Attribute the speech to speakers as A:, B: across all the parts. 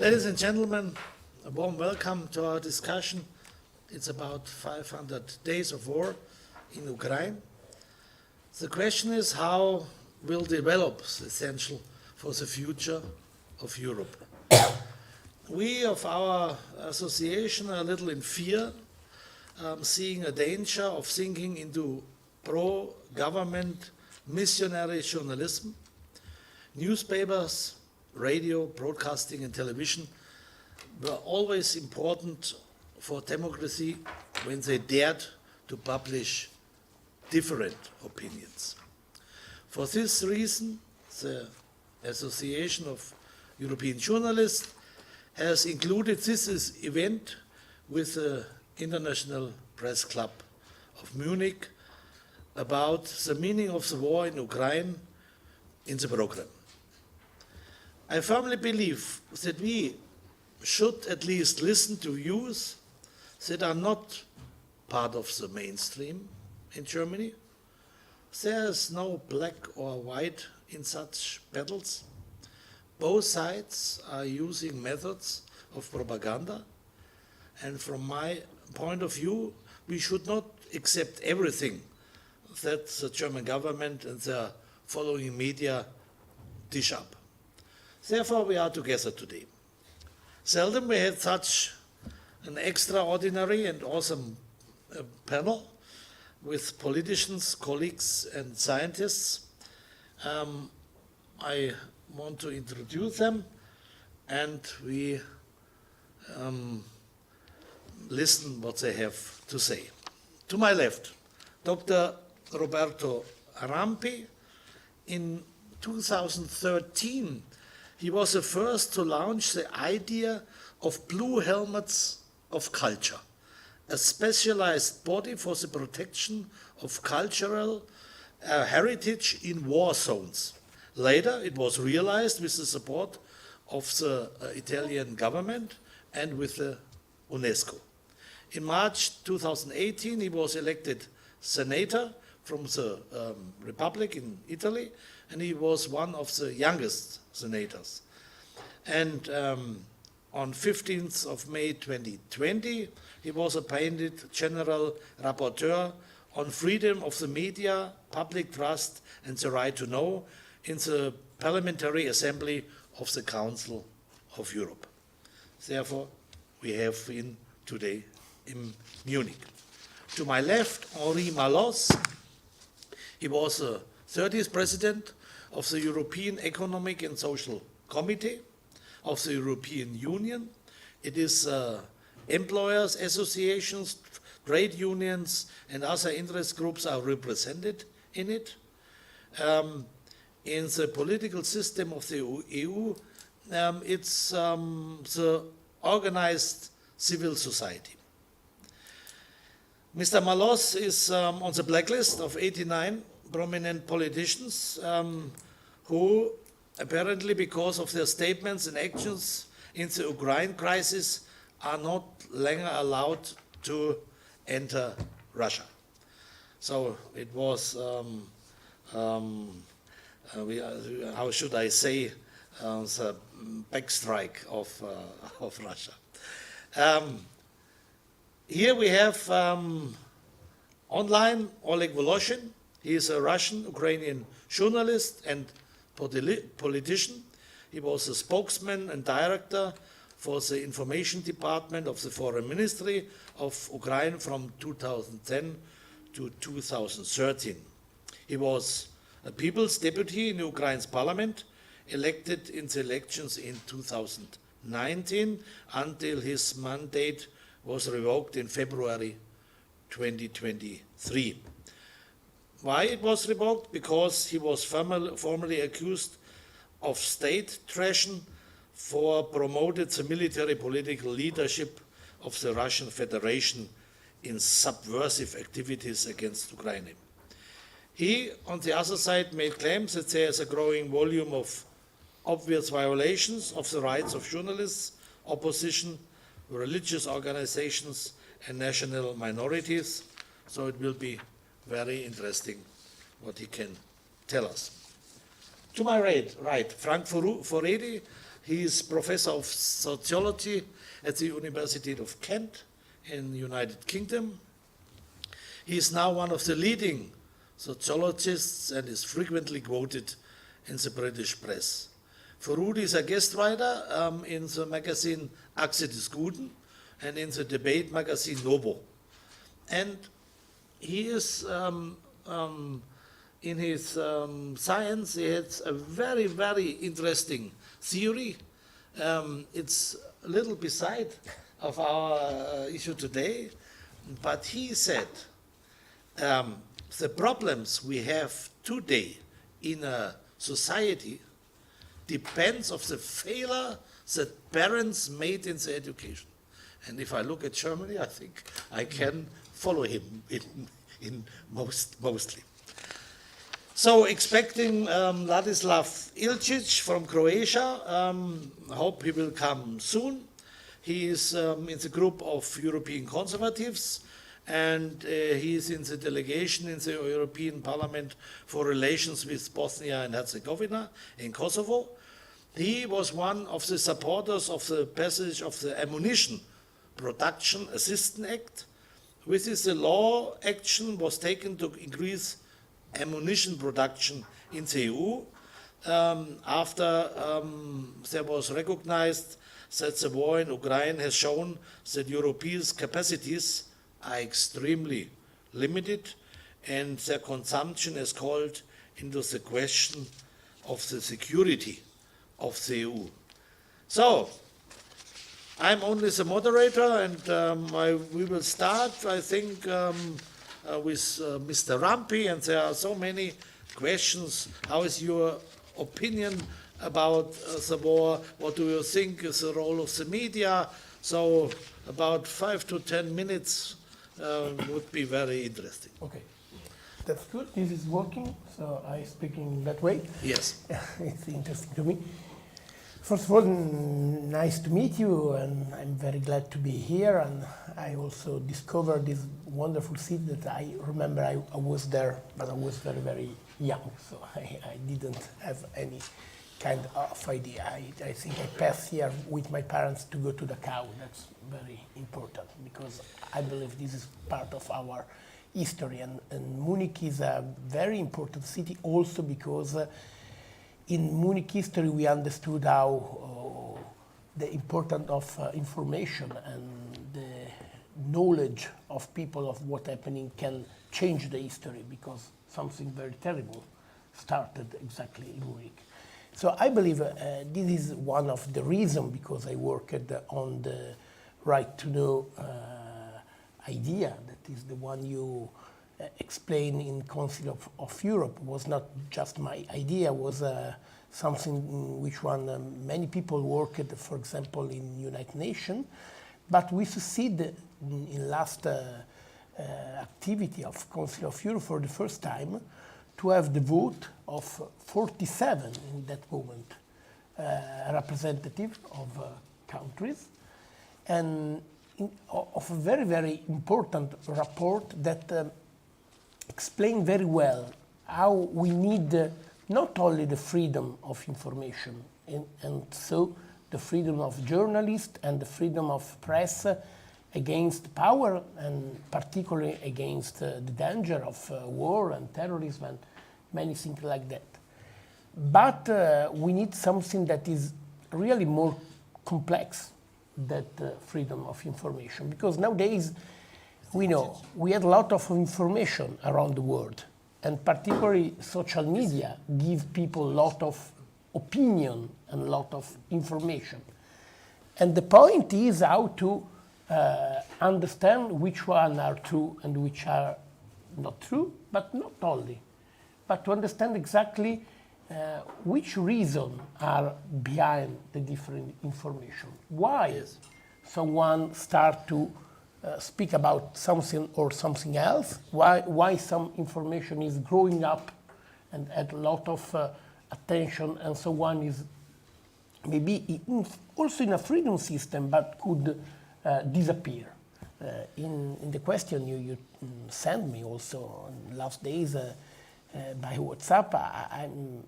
A: Ladies and gentlemen, a warm welcome to our discussion. It's about 500 days of war in Ukraine. The question is how will develop the essential for the future of Europe. We of our association are a little in fear, seeing a danger of sinking into pro-government missionary journalism. Newspapers, radio, broadcasting and television were always important for democracy when they dared to publish different opinions. For this reason, the Association of European Journalists has included this event with the International Press Club of Munich about the meaning of the war in Ukraine in the program. I firmly believe that we should at least listen to views that are not part of the mainstream in Germany. There is no black or white in such battles. Both sides are using methods of propaganda, and from my point of view, we should not accept everything that the German government and their following media dish up. Therefore, we are together today. Seldom we had such an extraordinary and awesome panel with politicians, colleagues, and scientists. I want to introduce them, and we listen what they have to say. To my left, Dr. Roberto Rampi. In 2013, he was the first to launch the idea of blue helmets of culture, a specialized body for the protection of cultural heritage in war zones. Later, it was realized with the support of the Italian government and with the UNESCO. In March 2018, he was elected senator from the Republic in Italy, and he was one of the youngest senators. And on 15th of May 2020, he was appointed General Rapporteur on freedom of the media, public trust, and the right to know in the Parliamentary Assembly of the Council of Europe. Therefore, we have him today in Munich. To my left, Henri Malosse. He was the 30th president of the European Economic and Social Committee of the European Union. It is employers, associations, trade unions, and other interest groups are represented in it. In the political system of the EU, it's the organized civil society. Mr. Malosse is on the blacklist of 89 prominent politicians who, apparently because of their statements and actions in the Ukraine crisis, are not longer allowed to enter Russia. So it was, how should I say, the backstrike of Russia. Here we have online Oleg Voloshyn. He is a Russian-Ukrainian journalist and politician. He was a spokesman and director for the information department of the Foreign Ministry of Ukraine from 2010 to 2013. He was a people's deputy in Ukraine's parliament, elected in the elections in 2019 until his mandate was revoked in February 2023. Why it was revoked? Because he was formally accused of state treason for promoted the military political leadership of the Russian Federation in subversive activities against Ukraine. He, on the other side, made claims that there is a growing volume of obvious violations of the rights of journalists, opposition, religious organizations, and national minorities. So it will be very interesting what he can tell us. To my right, Frank Furedi, He is professor of sociology at the Universität of Kent in the United Kingdom. He is now one of the leading sociologists and is frequently quoted in the British press. Furedi is a guest writer in the magazine Achse des Guten and in the debate magazine Novo. And he is, in his science, he has a very, very interesting theory. It's a little beside of our issue today, but he said the problems we have today in a society depends of the failure that parents made in the education. And if I look at Germany, I think I can follow him in mostly. So expecting Vladislav Ilcic from Croatia, I hope he will come soon. He is in the group of European conservatives, and he is in the delegation in the European Parliament for relations with Bosnia and Herzegovina in Kosovo. He was one of the supporters of the passage of the Ammunition Production Assistance Act. With this, the law action was taken to increase ammunition production in the EU after there was recognized that the war in Ukraine has shown that Europe's capacities are extremely limited and their consumption has called into the question of the security of the EU. So, I'm only the moderator, and we will start, I think, with Mr. Rampi, and there are so many questions. How is your opinion about the war? What do you think is the role of the media? So, about 5 to 10 minutes would be very interesting.
B: Okay, that's good. This is working, so I speak in that way.
A: Yes.
B: It's interesting to me. First of all, nice to meet you, and I'm very glad to be here. And I also discovered this wonderful city that I remember I was there, but I was very, very young, so I didn't have any kind of idea. I think I passed here with my parents to go to Dachau. That's very important because I believe this is part of our history. And Munich is a very important city also because in Munich history we understood how the importance of information and the knowledge of people of what's happening can change the history because something very terrible started exactly in Munich. So I believe this is one of the reasons because I worked on the right to know idea, that is the one you explain in Council of Europe. Was not just my idea, was something in which many people worked, for example, in United Nations, but we succeeded in last activity of Council of Europe for the first time to have the vote of 47 in that moment representative of countries, and of a very, very important report that explain very well how we need not only the freedom of information and so the freedom of journalists and the freedom of press against power and particularly against the danger of war and terrorism and many things like that. But we need something that is really more complex than freedom of information, because nowadays we know we have a lot of information around the world, and particularly social media give people a lot of opinion and a lot of information. And the point is how to understand which one are true and which are not true, but not only, but to understand exactly which reasons are behind the different information. Why someone start to speak about something or something else, why some information is growing up and at a lot of attention and so on is maybe also in a freedom system but could disappear. In the question you sent me also in last days, by WhatsApp,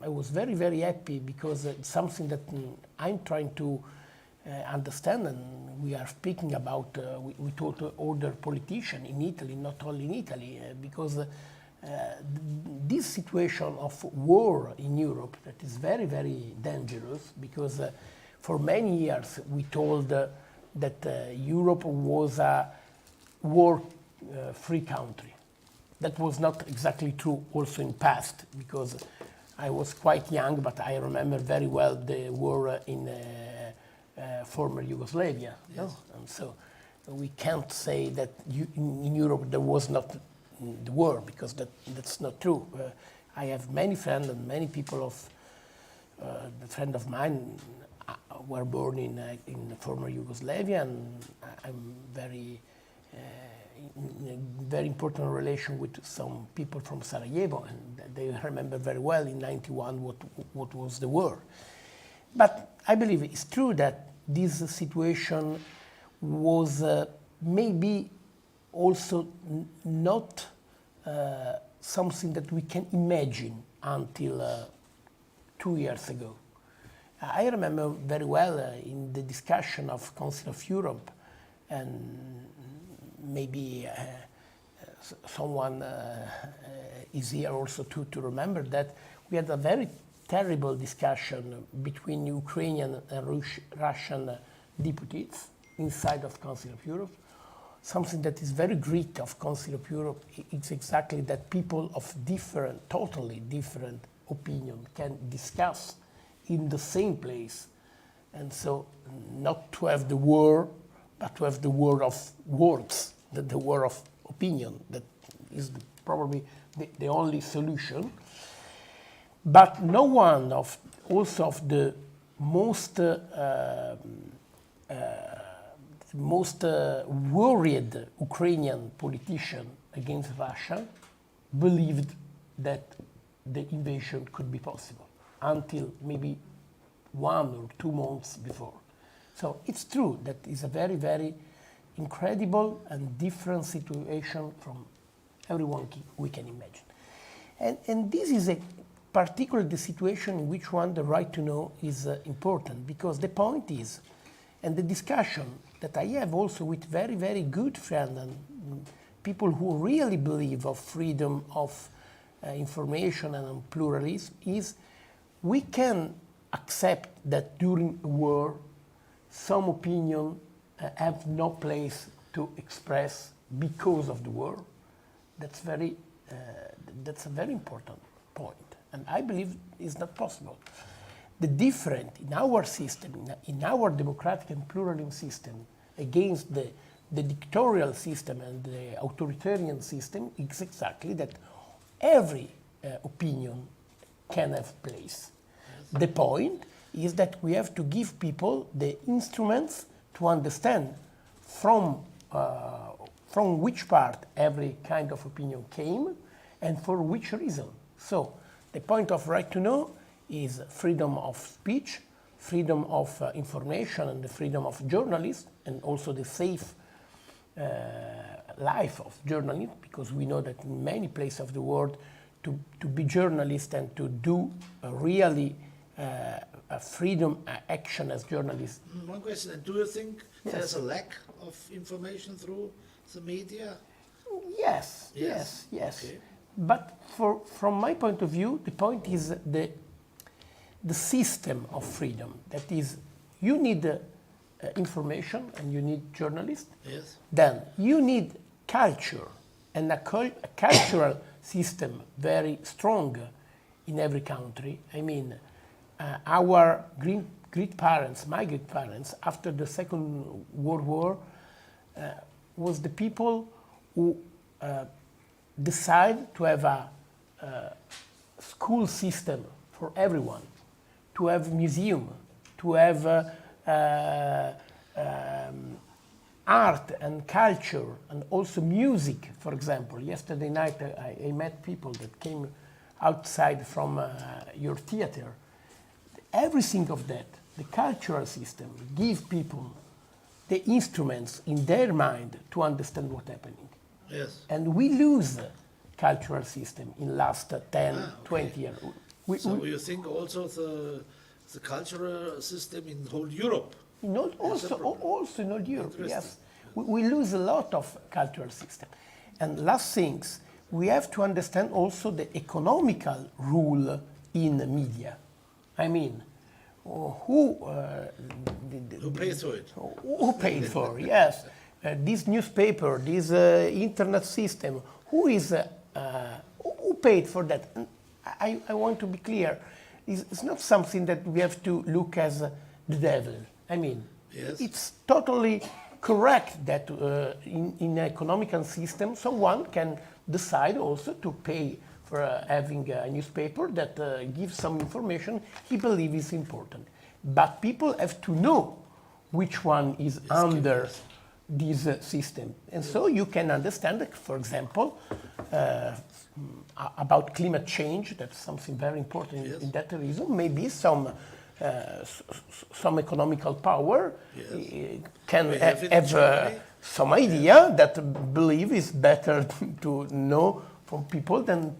B: I was very, very happy because it's something that I'm trying to understand, and we are speaking about, we talk to older politicians in Italy, not only in Italy, because this situation of war in Europe that is very, very dangerous, because for many years we told that Europe was a war-free country. That was not exactly true also in past, because I was quite young, but I remember very well the war in former Yugoslavia.
A: Yes.
B: No? And so we can't say that in Europe there was not the war, because that's not true. I have many friends and many people of the friend of mine were born in former Yugoslavia, and I'm very in a very important relation with some people from Sarajevo, and they remember very well in '91 what was the war. But I believe it's true that this situation was maybe also not something that we can imagine until 2 years ago. I remember very well in the discussion of Council of Europe, and maybe someone is here also to remember that we had a very terrible discussion between Ukrainian and Russian deputies inside of Council of Europe. Something that is very great of Council of Europe, it's exactly that people of different, totally different opinion can discuss in the same place. And so not to have the war, but to have the war of words, the war of opinion. That is probably the only solution. But no one of the most worried Ukrainian politician against Russia believed that the invasion could be possible until maybe 1 or 2 months before. So it's true that it's a very, very incredible and different situation from everyone we can imagine. And this is particularly the situation in which the right to know is important, because the point is, and the discussion that I have also with very, very good friends and people who really believe of freedom of information and on pluralism, is we can accept that during a war some opinion have no place to express because of the war. That's a very important point, and I believe it's not possible. The difference in our system, in our democratic and pluralism system, against the dictatorial system and the authoritarian system, is exactly that every opinion can have place. Yes. The point is that we have to give people the instruments to understand from which part every kind of opinion came and for which reason. So the point of right to know is freedom of speech, freedom of information, and the freedom of journalists, and also the safe life of journalists, because we know that in many places of the world to be journalist and to do really a freedom action as journalists.
A: One question, do you think
B: Yes.
A: there's a lack of information through the media?
B: Yes.
A: Okay.
B: But from my point of view, the point is the system of freedom. That is, you need information and you need journalists.
A: Yes.
B: Then you need culture, and a cultural system very strong in every country. I mean, our great parents, my great parents, after the Second World War, was the people who decide to have a school system for everyone, to have museum, to have art and culture, and also music, for example. Yesterday night I met people that came outside from your theater. Everything of that, the cultural system, give people the instruments in their mind to understand what's happening.
A: Yes.
B: And we lose cultural system in last 10, 20 years.
A: So you think also the cultural system in whole Europe?
B: Also in all Europe, yes. We lose a lot of cultural system. And last things, we have to understand also the economical rule in the media. I mean, who
A: pays for it?
B: Who paid for? Yes, this newspaper, this internet system. Who paid for that? And I want to be clear. It's not something that we have to look as the devil. I mean,
A: yes.
B: It's totally correct that in an economical system, someone can decide also to pay for having a newspaper that gives some information he believes is important. But people have to know which one is under this system. And so you can understand that, for example, about climate change, that's something very important in that reason, maybe some economical power can have some idea that believe is better to know from people than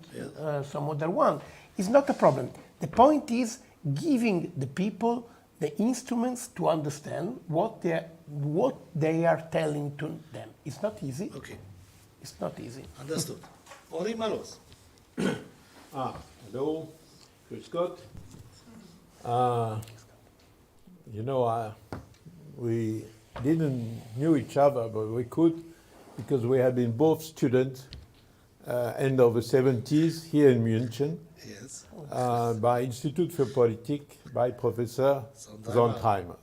B: some other one. It's not a problem. The point is giving the people the instruments to understand what they are telling to them. It's not easy.
A: Okay.
B: It's not easy.
A: Understood. Only Malosse.
C: Hello, Grüß Gott. We didn't knew each other, but we could because we had been both students end of the 70s here in München.
A: Yes.
C: By Institut für Politik by Professor Sontheimer.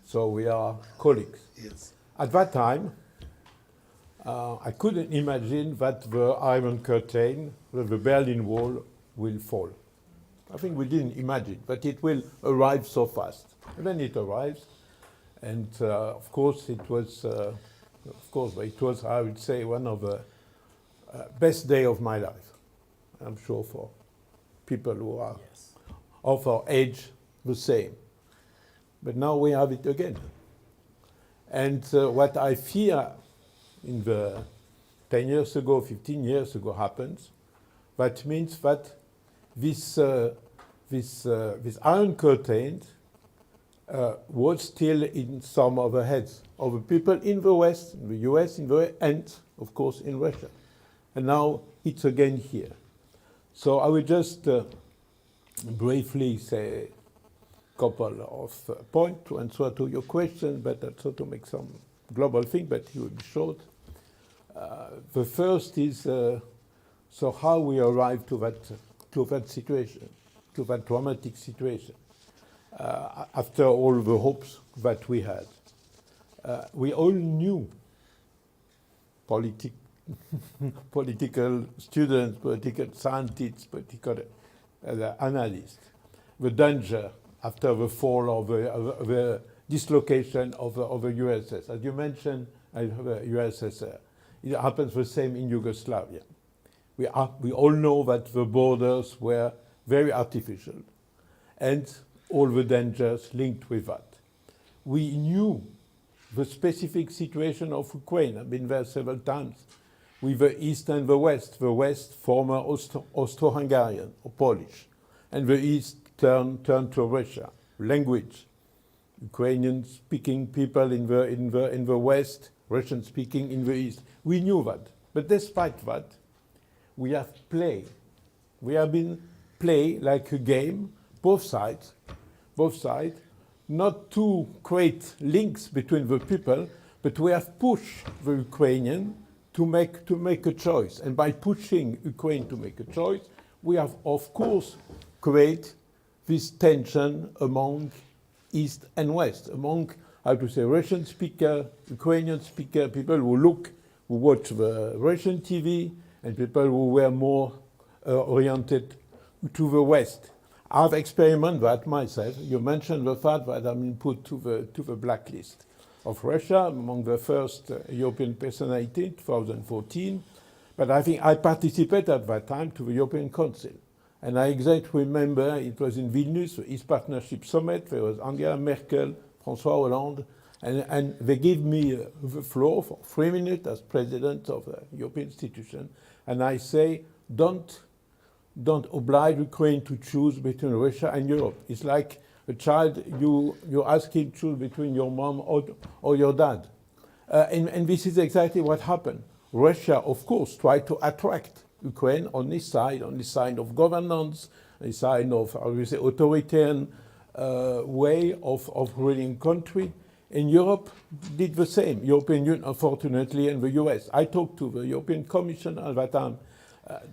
C: So we are colleagues.
A: Yes.
C: At that time, I couldn't imagine that the Iron Curtain, the Berlin Wall, will fall. I think we didn't imagine, but it will arrive so fast. And then it arrives, and of course, it was, I would say, one of the best day of my life. I'm sure for people who are of our age, the same. But now we have it again. And what I fear in the 10 years ago, 15 years ago happens, that means that this Iron Curtain was still in some of the heads of the people in the West, in the US, and of course in Russia. And now it's again here. So I will just briefly say a couple of points to answer to your question, but also to make some global thing, but it will be short. The first is so how we arrived to that situation, to that dramatic situation, after all the hopes that we had. We all knew, political students, political scientists, political analysts, the danger after the fall of the dislocation of the USSR. As you mentioned, USSR. It happens the same in Yugoslavia. We all know that the borders were very artificial and all the dangers linked with that. We knew the specific situation of Ukraine. I've been there several times, with the East and the West former Austro-Hungarian or Polish, and the East turned to Russia. Language, Ukrainian-speaking people in the West, Russian-speaking in the East. We knew that, but despite that, we have been play like a game, both sides, not to create links between the people, but we have pushed the Ukrainian to make a choice. And by pushing Ukraine to make a choice, we have, of course, created this tension among East and West, among, how to say, Russian speaker, Ukrainian speaker, people who watch the Russian TV, and people who were more oriented to the West. I've experimented that myself. You mentioned the fact that I've been put to the blacklist of Russia, among the first European personality in 2014. But I think I participated at that time to the European Council. And I exactly remember it was in Vilnius, the East Partnership Summit. There was Angela Merkel, François Hollande, and they gave me the floor for 3 minutes as president of a European institution. And I say, don't oblige Ukraine to choose between Russia and Europe. It's like a child, you ask him to choose between your mom or your dad. And this is exactly what happened. Russia, of course, tried to attract Ukraine on this side of governance, on this side of, I would say, authoritarian way of ruling country. And Europe did the same. European Union, unfortunately, and the US. I talked to the European Commission at that time.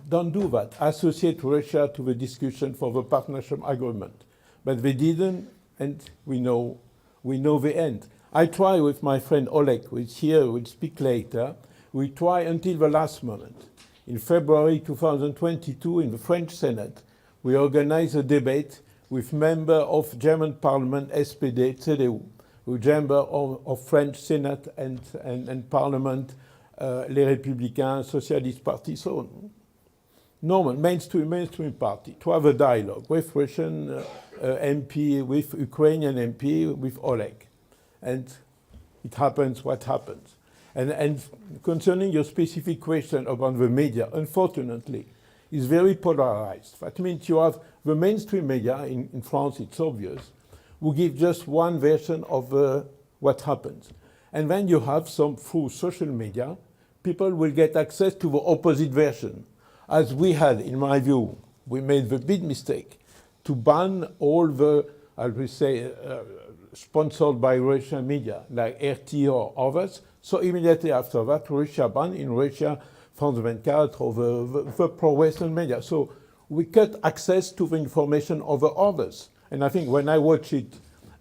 C: Don't do that. Associate Russia to the discussion for the partnership agreement. But they didn't, and we know the end. I try with my friend Oleg, who is here, who will speak later. We try until the last moment. In February 2022, in the French Senate, we organized a debate with members of German Parliament, SPD, CDU, with members of French Senate and Parliament, Les Républicains, Socialist Party, so on. Normal, mainstream party, to have a dialogue with Russian MP, with Ukrainian MP, with Oleg. And it happens what happens. And concerning your specific question about the media, unfortunately, is very polarized. That means you have the mainstream media, in France it's obvious, who give just one version of what happens. And then you have some, through social media, people will get access to the opposite version. As we had, in my view, we made the big mistake to ban all the, I would say, sponsored by Russian media, like RT or others. So immediately after that, Russia banned in Russia France 24 or the pro-Western media. So we cut access to the information of the others. And I think when I watched it,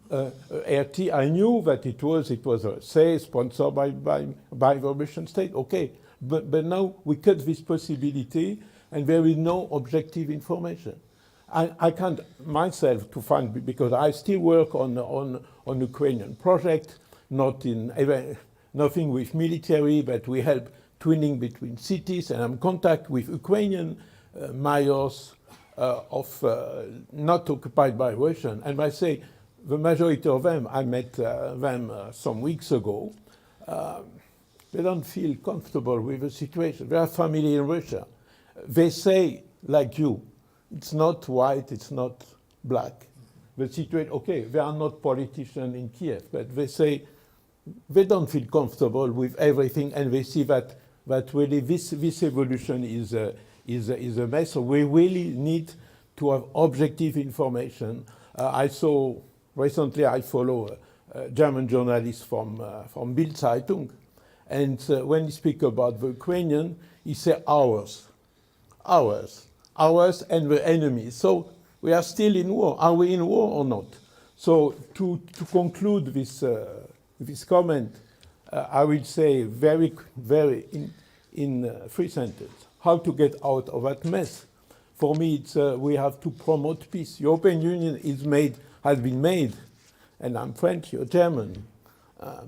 C: RT, I knew that it was a say sponsored by the Russian state. Okay, but now we cut this possibility, and there is no objective information. I can't myself to find, because I still work on Ukrainian project, nothing with military, but we help twinning between cities, and I'm in contact with Ukrainian mayors of not occupied by Russian. And I say the majority of them, I met them some weeks ago, they don't feel comfortable with the situation. They have family in Russia. They say, like you, it's not white, it's not black. The situation, okay, they are not politicians in Kiev, but they say they don't feel comfortable with everything, and they see that really this evolution is a mess. So we really need to have objective information. I saw recently, I follow a German journalist from Bild Zeitung, and when he speaks about the Ukrainian, he says ours, and the enemy. So we are still in war. Are we in war or not? So to conclude this comment, I will say very in 3 sentences how to get out of that mess. For me, it's we have to promote peace. European Union has been made, and I'm French, you're German,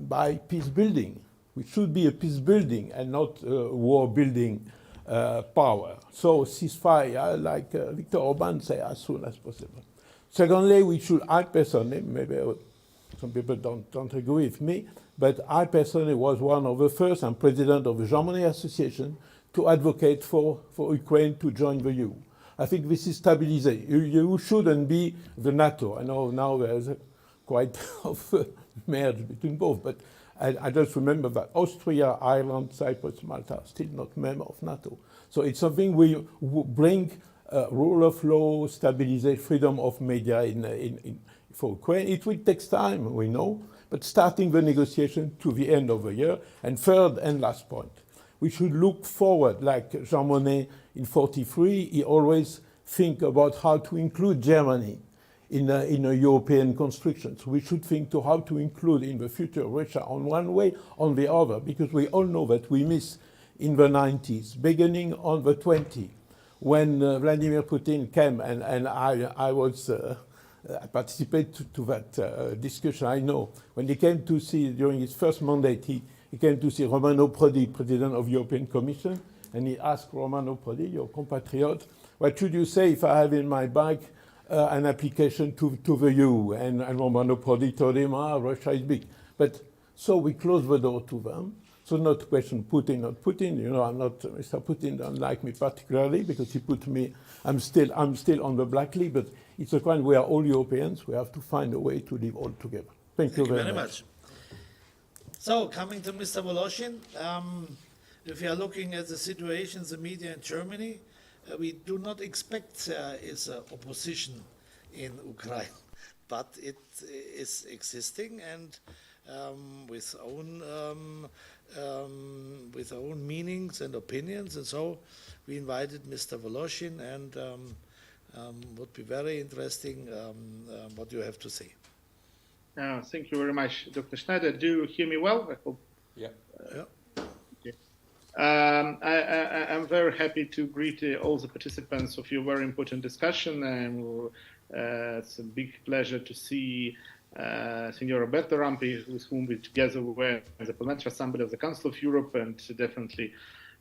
C: by peace building. We should be a peace building and not a war building power. So ceasefire, like Viktor Orban say, as soon as possible. Secondly, we should, I personally, maybe some people don't agree with me, but I personally was one of the first, I'm president of the Germany Association, to advocate for Ukraine to join the EU. I think this is stabilization. You shouldn't be the NATO. I know now there's quite of merge between both, but I just remember that Austria, Ireland, Cyprus, Malta are still not members of NATO. So it's something we bring rule of law, stabilization, freedom of media for Ukraine. It will take time, we know, but starting the negotiation to the end of the year. And third and last point, we should look forward, like Jean Monnet in 1943, he always think about how to include Germany in a European construction. So we should think to how to include in the future Russia on one way, on the other, because we all know that we miss in the 90s, beginning on the 20s, when Vladimir Putin came, and I was I participated to that discussion. I know when he came to see, during his first mandate, he came to see Romano Prodi, President of European Commission, and he asked Romano Prodi, your compatriot, what should you say if I have in my bag an application to the EU? And Romano Prodi told him, Russia is big. But so we closed the door to them. So not question Putin, not Putin. You know, I'm not Mr. Putin. Don't like me particularly because he put me. I'm still on the blacklist. But it's a kind. We are all Europeans. We have to find a way to live all together. Thank you very much.
A: So coming to Mr. Voloshyn, if you are looking at the situation in the media in Germany, we do not expect there is an opposition in Ukraine, but it is existing and with own meanings and opinions, and so we invited Mr. Voloshyn, and would be very interesting what you have to say.
D: Thank you very much, Dr. Schneider. Do you hear me well? I hope.
C: Yeah.
D: Okay. I'm very happy to greet all the participants of your very important discussion, and it's a big pleasure to see Senor Roberto Rampi, with whom we together were in the Parliamentary Assembly of the Council of Europe, and definitely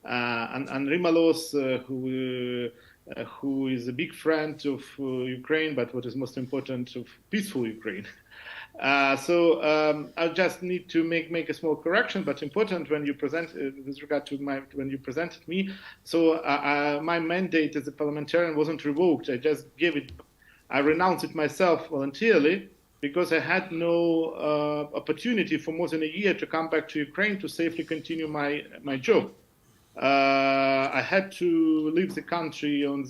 D: Henri Malosse, who is a big friend of Ukraine, but what is most important, of peaceful Ukraine. I just need to make a small correction, but important when you present with regard to when you presented me. So my mandate as a parliamentarian wasn't revoked. I just gave it. I renounced it myself voluntarily because I had no opportunity for more than a year to come back to Ukraine to safely continue my job. I had to leave the country in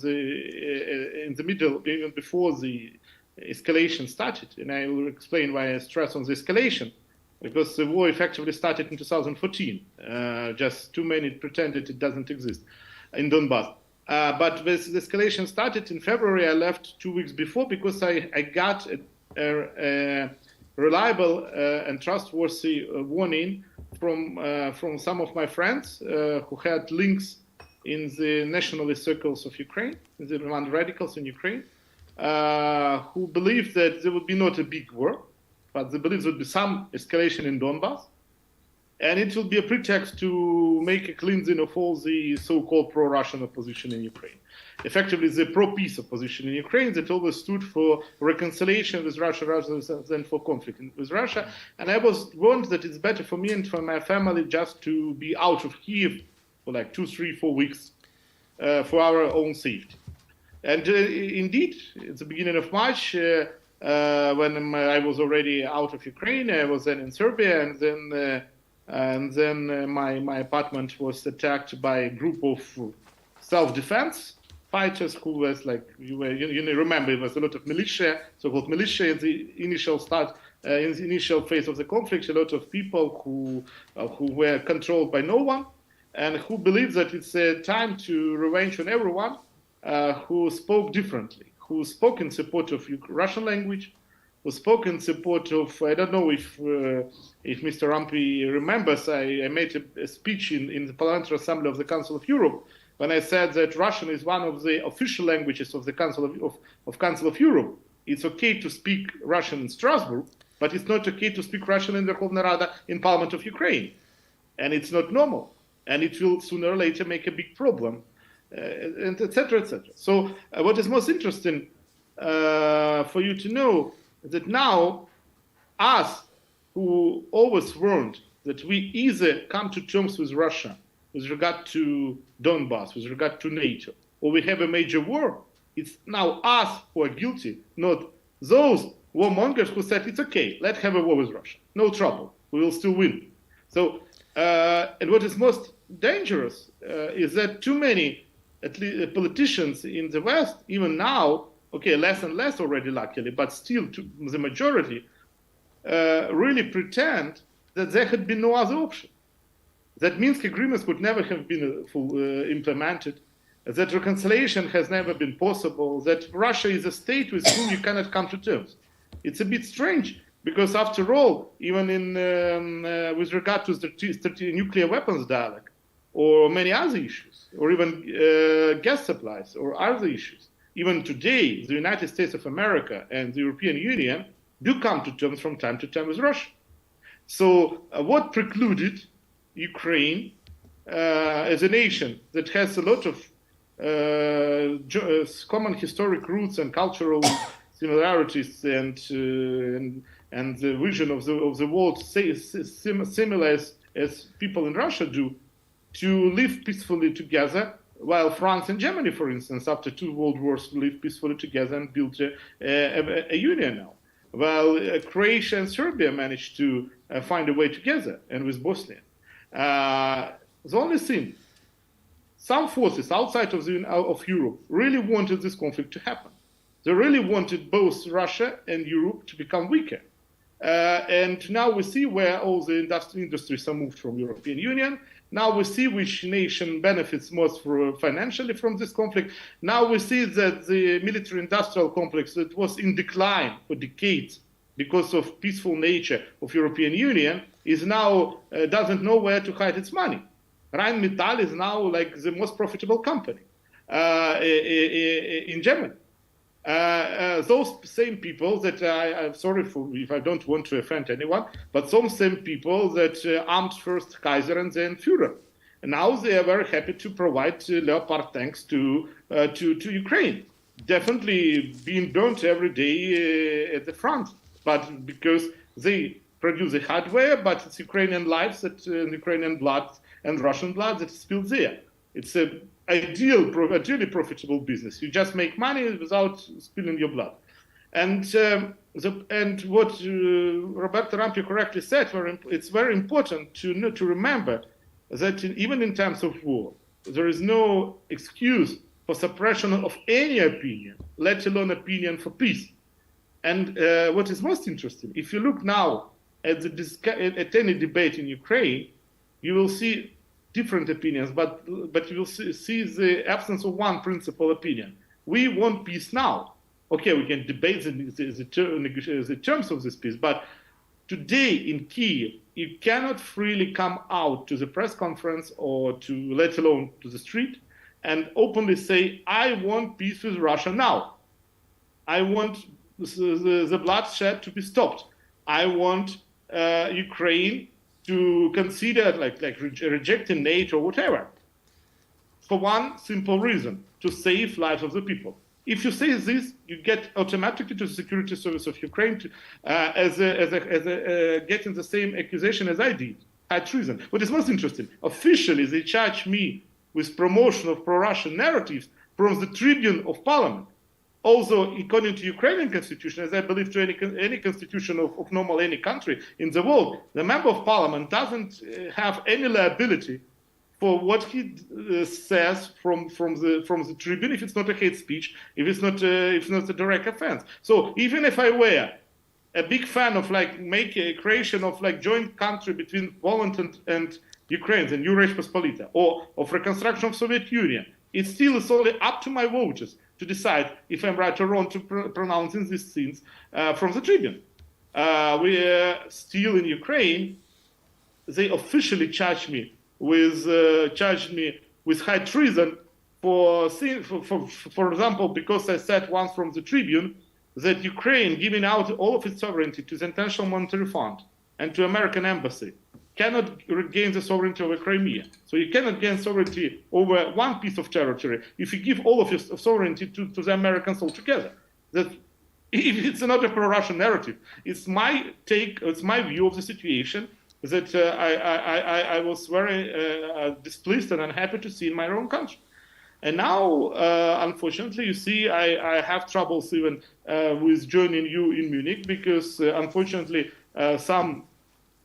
D: the middle, even before the escalation started, and I will explain why I stress on the escalation, because the war effectively started in 2014. Just too many pretended it doesn't exist in Donbass. But with the escalation started in February, I left 2 weeks before because I got a reliable and trustworthy warning from some of my friends who had links in the nationalist circles of Ukraine, the radicals in Ukraine, who believed that there would be not a big war, but they believed there would be some escalation in Donbass, and it would be a pretext to make a cleansing of all the so-called pro-Russian opposition in Ukraine. Effectively, the pro-peace opposition in Ukraine that always stood for reconciliation with Russia rather than for conflict with Russia. And I was warned that it's better for me and for my family just to be out of Kiev for like 2, 3, 4 weeks for our own safety. And indeed, at the beginning of March, when I was already out of Ukraine, I was then in Serbia, and then my apartment was attacked by a group of self-defense fighters who was like, you remember, it was a lot of militia, so-called militia in the initial phase of the conflict, a lot of people who were controlled by no one, and who believed that it's a time to revenge on everyone who spoke differently, who spoke in support of Russian language, who spoke in support of, I don't know if Mr. Rampi remembers, I made a speech in the Parliamentary Assembly of the Council of Europe when I said that Russian is one of the official languages of the Council of Europe. It's okay to speak Russian in Strasbourg, but it's not okay to speak Russian in the Verkhovna Rada in Parliament of Ukraine. And it's not normal. And it will sooner or later make a big problem. And et cetera, et cetera. So what is most interesting for you to know is that now us who always warned that we either come to terms with Russia with regard to Donbass, with regard to NATO, or we have a major war, it's now us who are guilty, not those warmongers who said it's okay, let's have a war with Russia, no trouble, we will still win. So, and what is most dangerous is that too many at least politicians in the West, even now, okay, less and less already, luckily, but still the majority, really pretend that there had been no other option. That Minsk agreements would never have been implemented, that reconciliation has never been possible, that Russia is a state with whom you cannot come to terms. It's a bit strange, because after all, even with regard to the nuclear weapons dialogue, or many other issues, or even gas supplies, or other issues, even today, the United States of America and the European Union do come to terms from time to time with Russia. So what precluded Ukraine as a nation that has a lot of common historic roots and cultural similarities and the vision of the world similar as as people in Russia do, to live peacefully together, while France and Germany, for instance, after 2 world wars, live peacefully together and built a union now. Well, Croatia and Serbia managed to find a way together, and with Bosnia. The only thing, some forces outside of Europe really wanted this conflict to happen. They really wanted both Russia and Europe to become weaker. And now we see where all the industries are moved from European Union. Now we see which nation benefits most financially from this conflict. Now we see that the military-industrial complex that was in decline for decades because of peaceful nature of European Union is now doesn't know where to hide its money. Rheinmetall is now like the most profitable company in Germany. Those same people that I'm sorry for if I don't want to offend anyone, but some same people that armed first Kaiser and then Führer. And now they are very happy to provide Leopard tanks to Ukraine. Definitely being burnt every day at the front, but because they produce the hardware, but it's Ukrainian lives, that Ukrainian blood and Russian blood that is still there. It's a ideally profitable business. You just make money without spilling your blood. And what Roberto Rampi correctly said, it's very important to remember that even in times of war, there is no excuse for suppression of any opinion, let alone opinion for peace. And what is most interesting, if you look now at any debate in Ukraine, you will see different opinions, but you will see the absence of one principal opinion. We want peace now. Okay, we can debate the terms of this peace, but today in Kyiv, you cannot freely come out to the press conference or let alone to the street and openly say, I want peace with Russia now. I want the bloodshed to be stopped. I want Ukraine to consider rejecting NATO or whatever, for one simple reason, to save lives of the people. If you say this, you get automatically to the security service of Ukraine getting the same accusation as I did, high treason. What is most interesting, officially they charge me with promotion of pro-Russian narratives from the tribune of parliament. Also, according to Ukrainian constitution, as I believe to any constitution of normal any country in the world, the member of parliament doesn't have any liability for what he says from the tribune if it's not a hate speech, if it's not a direct offense. So even if I were a big fan of make a creation of joint country between Poland and Ukraine, the new Rzecz Pospolita, or of reconstruction of Soviet Union, it still is only up to my voters to decide if I'm right or wrong to pronouncing these things from the tribune. We are still in Ukraine. They officially charged me with high treason for example, because I said once from the tribune that Ukraine giving out all of its sovereignty to the International Monetary Fund and to American embassy cannot regain the sovereignty over Crimea. So you cannot gain sovereignty over one piece of territory if you give all of your sovereignty to the Americans altogether. That it's not a pro-Russian narrative. It's my take, it's my view of the situation that I was very displeased and unhappy to see in my own country. And now, unfortunately, you see, I have troubles even with joining you in Munich because, unfortunately, some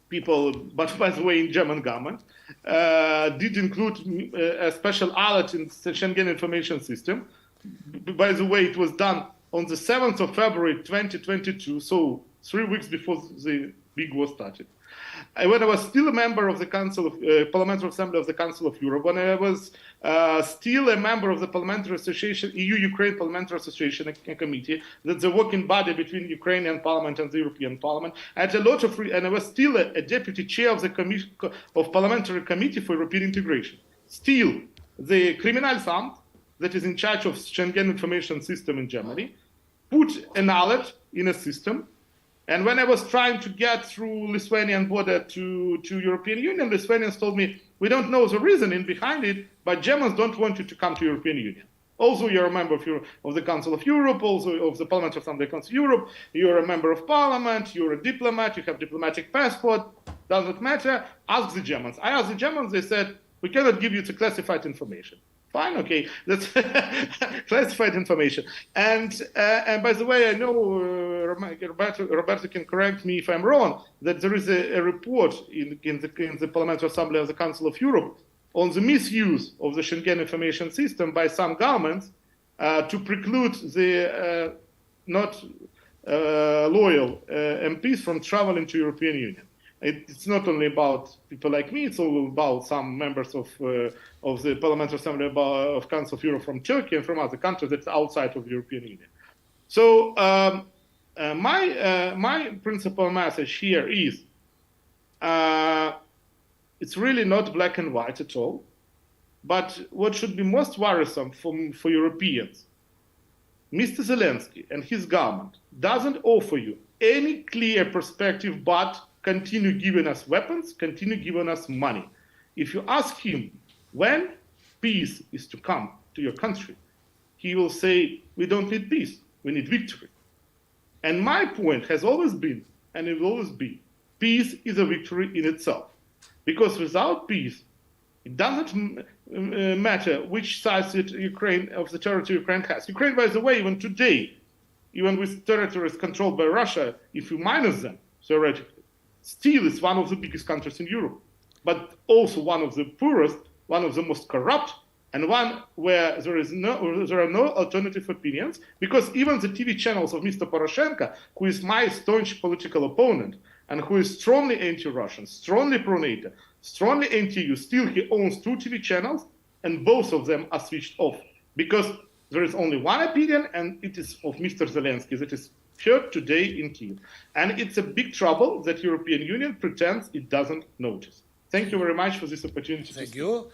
D: people, but by the way, in German government, did include a special alert in the Schengen information system. By the way, it was done on the 7th of February 2022, so 3 weeks before the big war started. When I was still a member of the Council of Parliamentary Assembly of the Council of Europe, when I was still a member of the Parliamentary Association, EU-Ukraine Parliamentary Association Committee, that's the working body between Ukrainian Parliament and the European Parliament, I had a lot of, and I was still a deputy chair of the Parliamentary Committee for European Integration. Still, the Kriminalamt, that is in charge of Schengen information system in Germany, put an alert in a system. And when I was trying to get through Lithuanian border to European Union, Lithuanians told me, we don't know the reasoning behind it, but Germans don't want you to come to European Union. Also, you're a member of the Council of Europe, also of the Parliamentary Assembly of the Council of Europe, you're a member of Parliament, you're a diplomat, you have diplomatic passport. Doesn't matter. Ask the Germans. I asked the Germans. They said, we cannot give you the classified information. Fine, okay, that's classified information. And by the way, I know Roberto can correct me if I'm wrong, that there is a report in the Parliamentary Assembly of the Council of Europe on the misuse of the Schengen information system by some governments to preclude the not loyal MPs from traveling to European Union. It's not only about people like me, it's all about some members of the Parliamentary Assembly of Council of Europe from Turkey and from other countries that's outside of the European Union. So my principal message here is it's really not black and white at all, but what should be most worrisome for Europeans, Mr. Zelensky and his government doesn't offer you any clear perspective but continue giving us weapons, continue giving us money. If you ask him when peace is to come to your country, he will say, we don't need peace, we need victory. And my point has always been, and it will always be, peace is a victory in itself. Because without peace, it doesn't matter which size of the territory Ukraine has. Ukraine, by the way, even today, even with territories controlled by Russia, if you minus them, theoretically, still is one of the biggest countries in Europe, but also one of the poorest, one of the most corrupt, and one where there are no alternative opinions, because even the TV channels of Mr. Poroshenko, who is my staunch political opponent, and who is strongly anti-Russian, strongly pro-NATO, strongly anti-EU, still he owns 2 TV channels, and both of them are switched off, because there is only one opinion, and it is of Mr. Zelensky, that is heard today in Kyiv. And it's a big trouble that European Union pretends it doesn't notice. Thank you very much for this opportunity.
A: Thank you.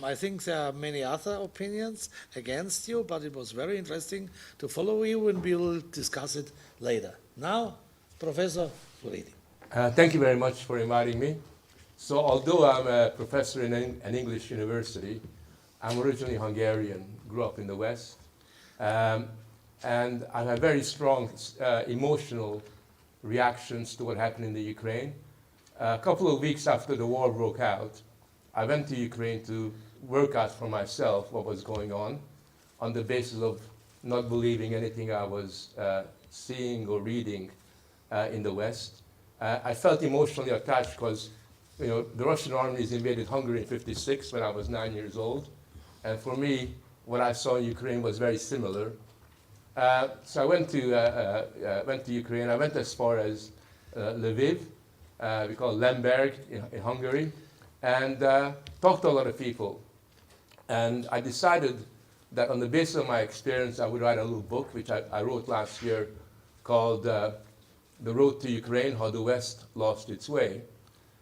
A: I think there are many other opinions against you, but it was very interesting to follow you, and we will discuss it later. Now, Professor Furedi.
E: Thank you very much for inviting me. So although I'm a professor in an English university, I'm originally Hungarian, grew up in the West. And I have very strong emotional reactions to what happened in the Ukraine. A couple of weeks after the war broke out, I went to Ukraine to work out for myself what was going on the basis of not believing anything I was seeing or reading in the West. I felt emotionally attached because the Russian armies invaded Hungary in '56 when I was 9 years old. And for me, what I saw in Ukraine was very similar. So I went to Ukraine. I went as far as Lviv, we call it Lemberg in Hungary, and talked to a lot of people. And I decided that on the basis of my experience, I would write a little book, which I wrote last year, called The Road to Ukraine, How the West Lost Its Way.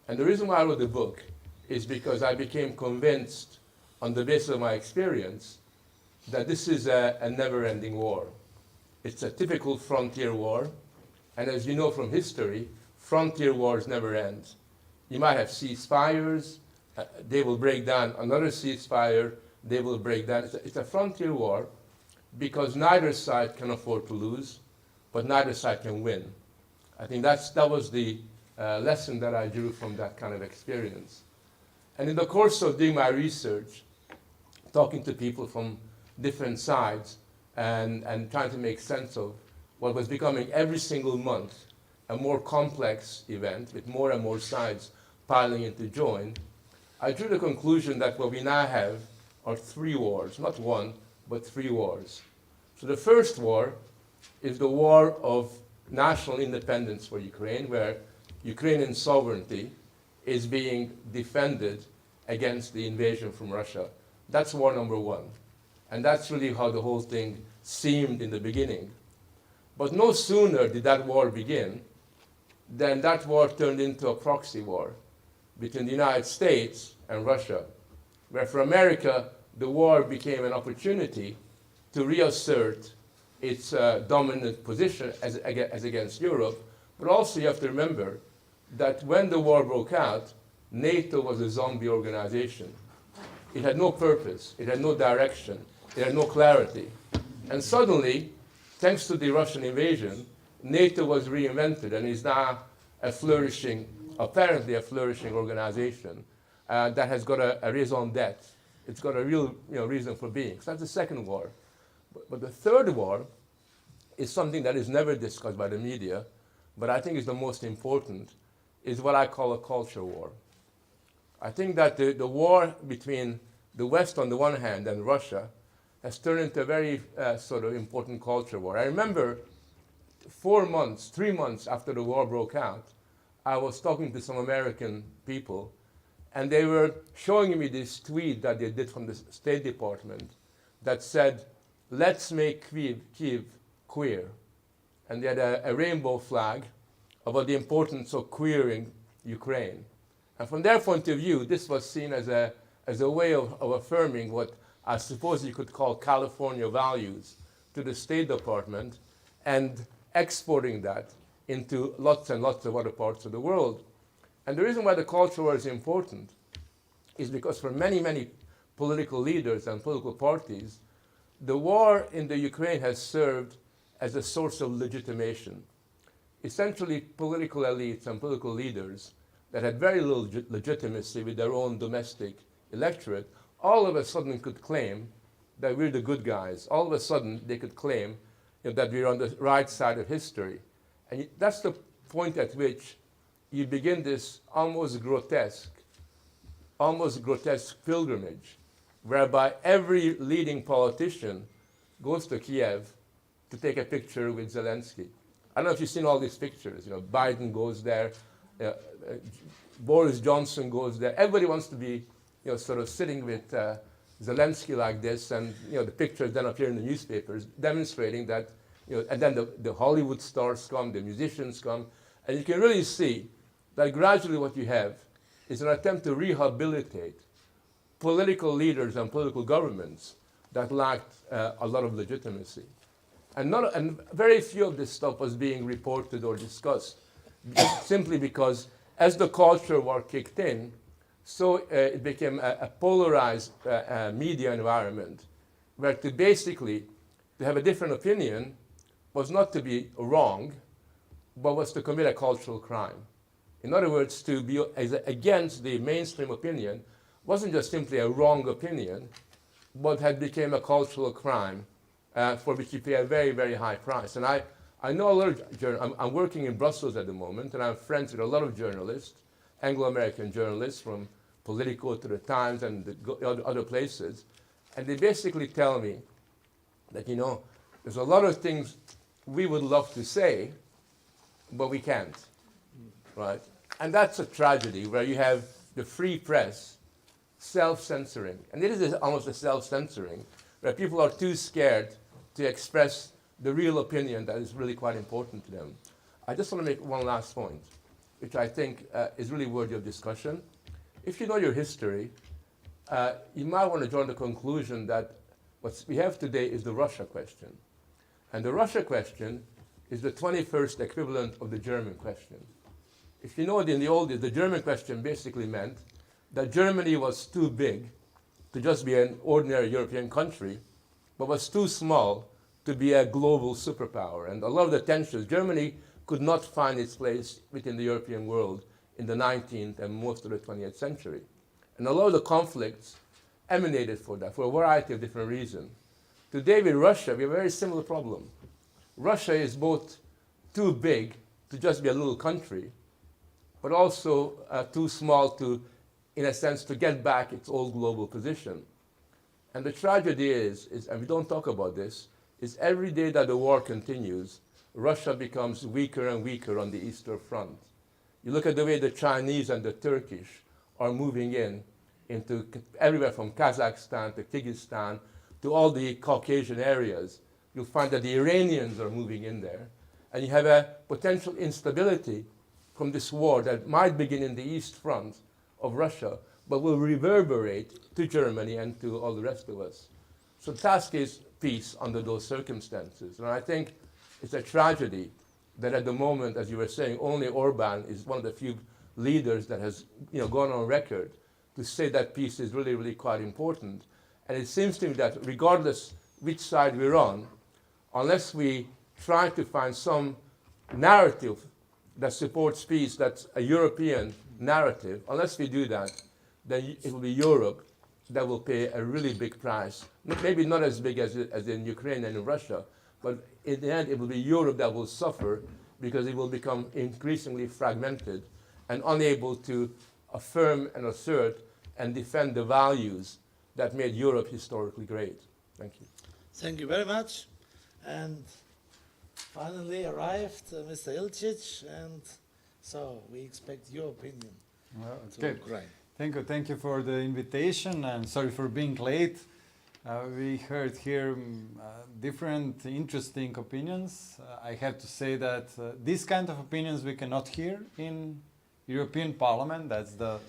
E: And the reason why I wrote the book is because I became convinced on the basis of my experience that this is a never-ending war. It's a typical frontier war, and as you know from history, frontier wars never end. You might have ceasefires, they will break down, another ceasefire, they will break down. It's a frontier war because neither side can afford to lose, but neither side can win. I think that was the lesson that I drew from that kind of experience. And in the course of doing my research, talking to people from different sides, and trying to make sense of what was becoming every single month a more complex event with more and more sides piling into join, I drew the conclusion that what we now have are 3 wars, not 1, but 3 wars. So the first war is the war of national independence for Ukraine, where Ukrainian sovereignty is being defended against the invasion from Russia. That's war number 1. And that's really how the whole thing seemed in the beginning. But no sooner did that war begin than that war turned into a proxy war between the United States and Russia, where for America, the war became an opportunity to reassert its dominant position as against Europe. But also you have to remember that when the war broke out, NATO was a zombie organization. It had no purpose, it had no direction, it had no clarity. And suddenly, thanks to the Russian invasion, NATO was reinvented and is now flourishing, apparently a flourishing organization that has got a raison d'etre. It's got a real reason for being. So that's the second war. But the third war is something that is never discussed by the media, but I think is the most important, is what I call a culture war. I think that the war between the West on the one hand and Russia has turned into a very sort of important culture war. I remember 3 months after the war broke out, I was talking to some American people, and they were showing me this tweet that they did from the State Department that said, "Let's make Kyiv queer." And they had a rainbow flag about the importance of queering Ukraine. And from their point of view, this was seen as a way of affirming what I suppose you could call California values to the State Department and exporting that into lots and lots of other parts of the world. And the reason why the culture war is important is because for many, many political leaders and political parties, the war in the Ukraine has served as a source of legitimation. Essentially, political elites and political leaders that had very little legitimacy with their own domestic electorate, all of a sudden could claim that we're the good guys. All of a sudden, they could claim that we're on the right side of history. And that's the point at which you begin this almost grotesque pilgrimage, whereby every leading politician goes to Kiev to take a picture with Zelensky. I don't know if you've seen all these pictures. Biden goes there, Boris Johnson goes there. Everybody wants to be, sort of sitting with Zelensky like this, and the pictures then appear in the newspapers, demonstrating that. And then the Hollywood stars come, the musicians come, and you can really see that gradually what you have is an attempt to rehabilitate political leaders and political governments that lacked a lot of legitimacy. And very few of this stuff was being reported or discussed, simply because as the culture war kicked in, so it became a polarized media environment, where to have a different opinion was not to be wrong, but was to commit a cultural crime. In other words, to be against the mainstream opinion wasn't just simply a wrong opinion, but had become a cultural crime for which you pay a very, very high price. And I know a lot of I'm working in Brussels at the moment, and I'm friends with a lot of journalists, Anglo-American journalists from Politico to the Times and the other places, and they basically tell me that, there's a lot of things we would love to say, but we can't, right? And that's a tragedy, where you have the free press self-censoring. And it is almost a self-censoring, where people are too scared to express the real opinion that is really quite important to them. I just want to make one last point, which I think is really worthy of discussion. If you know your history, you might want to draw the conclusion that what we have today is the Russia question. And the Russia question is the 21st equivalent of the German question. If you know it, in the old days, the German question basically meant that Germany was too big to just be an ordinary European country, but was too small to be a global superpower. And a lot of the tensions, Germany could not find its place within the European world in the 19th and most of the 20th century. And a lot of the conflicts emanated for that, for a variety of different reasons. Today with Russia, we have a very similar problem. Russia is both too big to just be a little country, but also too small to, in a sense, to get back its old global position. And the tragedy is, and we don't talk about this, is every day that the war continues, Russia becomes weaker and weaker on the Eastern Front. You look at the way the Chinese and the Turkish are moving into everywhere from Kazakhstan to Kyrgyzstan to all the Caucasian areas. You'll find that the Iranians are moving in there. And you have a potential instability from this war that might begin in the East Front of Russia, but will reverberate to Germany and to all the rest of us. So the task is peace under those circumstances. And I think it's a tragedy that at the moment, as you were saying, only Orban is one of the few leaders that has gone on record to say that peace is really, really quite important. And it seems to me that regardless which side we're on, unless we try to find some narrative that supports peace, that's a European narrative, unless we do that, then it will be Europe that will pay a really big price. Maybe not as big as in Ukraine and in Russia, but in the end it will be Europe that will suffer because it will become increasingly fragmented and unable to affirm and assert and defend the values that made Europe historically great. Thank you.
A: Thank you very much. And finally arrived Mr. Ilcic, and so we expect your opinion to
F: Okay.
A: Ukraine.
F: Thank you for the invitation, and sorry for being late. We heard here different interesting opinions. I have to say that these kind of opinions we cannot hear in European Parliament. That's the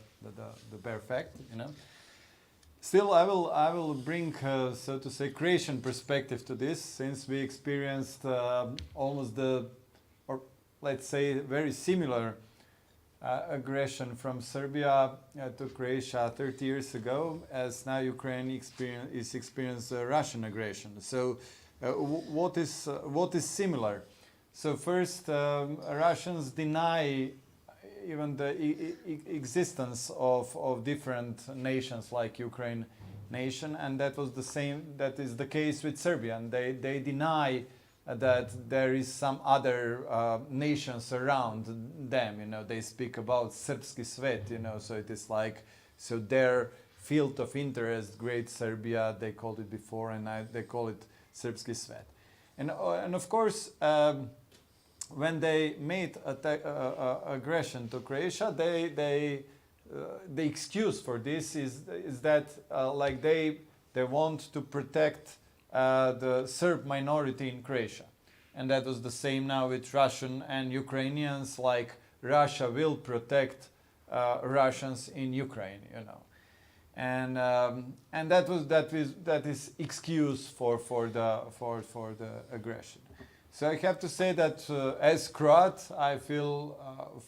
F: bare fact, you know. Still, I will bring, so to say, Croatian perspective to this, since we experienced almost or let's say, very similar aggression from Serbia to Croatia 30 years ago, as now Ukraine is experiencing Russian aggression. So, what is similar? So first, Russians deny even the existence of different nations like Ukraine nation, and that was the same. That is the case with Serbia, and they deny that there is some other nations around them. You know, they speak about Srpski svet. You know, so it is like, so their field of interest, Great Serbia, they called it before, and they call it Srpski svet, and of course. When they made aggression to Croatia, the excuse for this is that like they want to protect the Serb minority in Croatia, and that was the same now with Russian and Ukrainians. Like Russia will protect Russians in Ukraine, you know, and that is excuse for the aggression. So I have to say that as Croat, I feel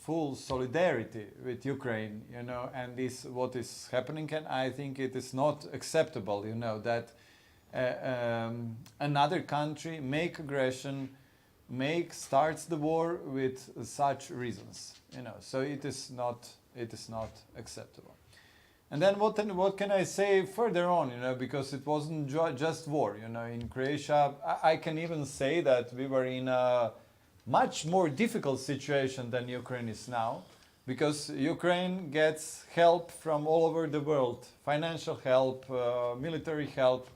F: full solidarity with Ukraine, you know, and this what is happening, and I think it is not acceptable, you know, that another country make aggression, starts the war with such reasons, you know. So it is not acceptable. And then what can I say further on, you know, because it wasn't just war, you know. In Croatia, I can even say that we were in a much more difficult situation than Ukraine is now, because Ukraine gets help from all over the world, financial help, military help,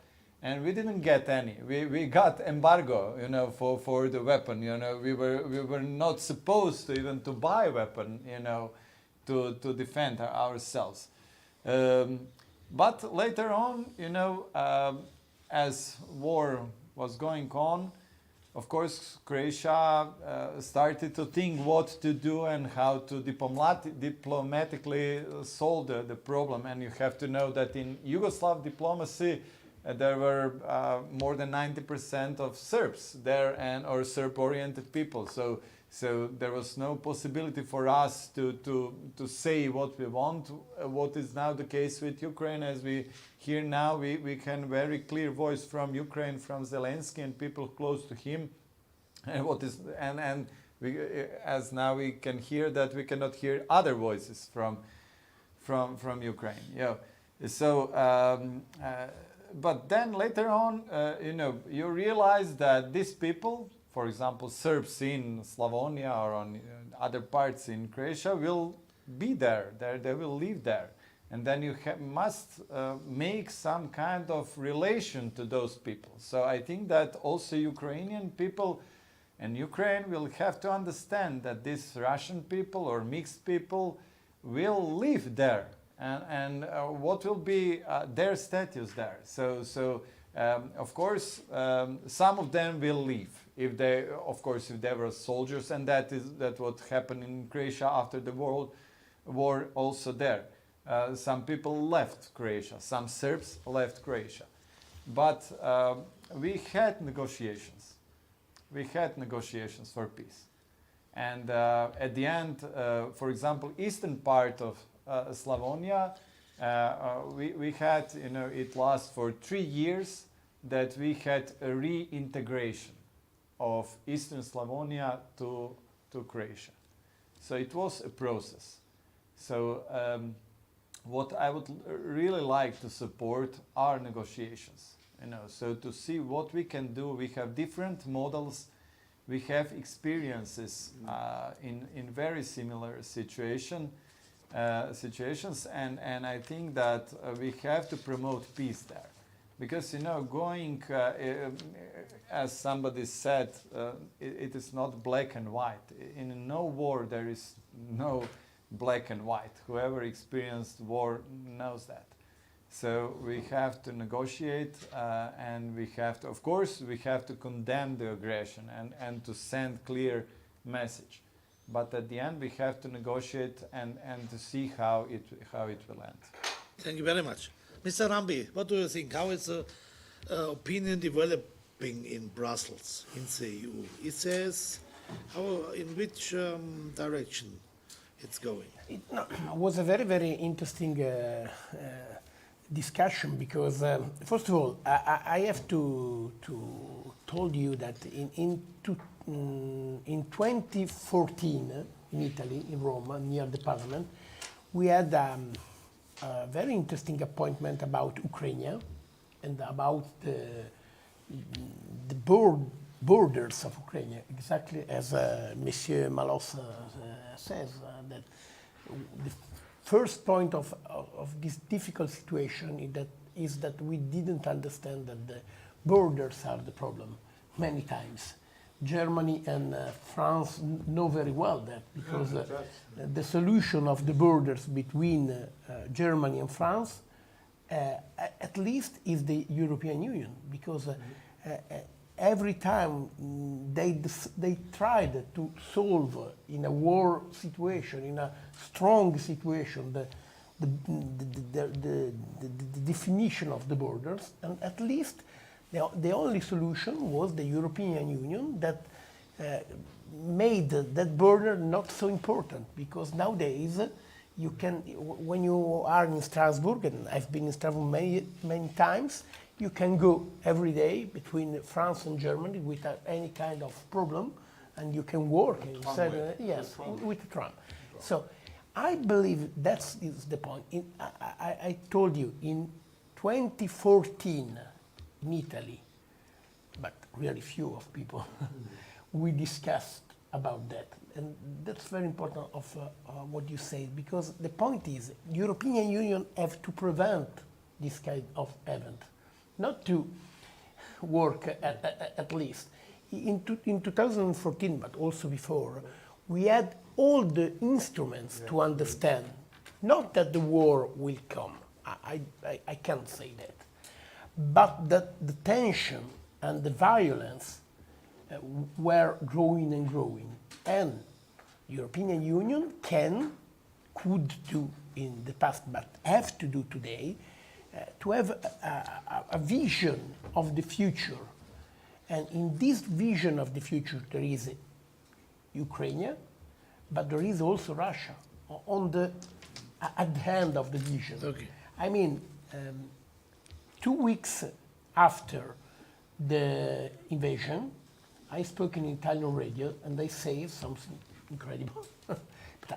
F: and we didn't get any. We got embargo, you know, for the weapon, you know. We were not supposed to even to buy weapon, you know, to defend ourselves. But later on, you know, as war was going on, of course, Croatia started to think what to do and how to diplomatically solve the problem. And you have to know that in Yugoslav diplomacy, there were more than 90% of Serbs there, or Serb-oriented people. So there was no possibility for us to say what we want. What is now the case with Ukraine, as we hear now, we can very clear voice from Ukraine, from Zelensky and people close to him. And we, as now we can hear that we cannot hear other voices from Ukraine. Yeah. So, but then later on, you know, you realize that these people, for example, Serbs in Slavonia or on other parts in Croatia, will be there. They will live there. And then you must make some kind of relation to those people. So I think that also Ukrainian people and Ukraine will have to understand that these Russian people or mixed people will live there. And what will be their status there? So of course, some of them will leave. If they were soldiers, and that what happened in Croatia after the war also there. Some people left Croatia, some Serbs left Croatia. But we had negotiations. We had negotiations for peace. And at the end, for example, eastern part of Slavonia, we had, you know, it lasts for 3 years that we had a reintegration of Eastern Slavonia to Croatia. So it was a process. So what I would really like to support are negotiations. So to see what we can do. We have different models. We have experiences in very similar situations, and I think that we have to promote peace there, because going as somebody said, it is not black and white. In no war there is no black and white. Whoever experienced war knows that. So we have to negotiate, and we have to, of course, we have to condemn the aggression and to send clear message. But at the end, we have to negotiate and to see how it will end.
A: Thank you very much. Mr. Rampi, what do you think? How is the opinion developing in Brussels, in the EU? It says, in which direction it's going?
B: It was a very, very interesting discussion, because first of all, I have to told you that in 2014 in Italy, in Rome, near the Parliament, we had a very interesting appointment about Ukraine and about the borders of Ukraine, exactly as Monsieur Malosse says, that the first point of this difficult situation is that we didn't understand that the borders are the problem many times. Germany and France know very well that, because the solution of the borders between Germany and France at least is the European Union, because every time they tried to solve in a war situation, in a strong situation, the definition of the borders, and at least the only solution was the European Union that made that border not so important, because nowadays you can, when you are in Strasbourg, and I've been in Strasbourg many times, you can go every day between France and Germany without any kind of problem, and you can work inside, yes, with the tram. So I believe that is the point. I told you, in 2014 in Italy, but really few of people, we discussed about that. And that's very important of what you say, because the point is, the European Union have to prevent this kind of event, not to work at least. In 2014, but also before, we had all the instruments to understand, not that the war will come, I can't say that, but that the tension and the violence were growing and growing. And European Union could do in the past, but have to do today, to have a vision of the future. And in this vision of the future, there is Ukraine, but there is also Russia at the end of the vision.
A: Okay.
B: I mean, 2 weeks after the invasion, I spoke in Italian radio, and they say something incredible. But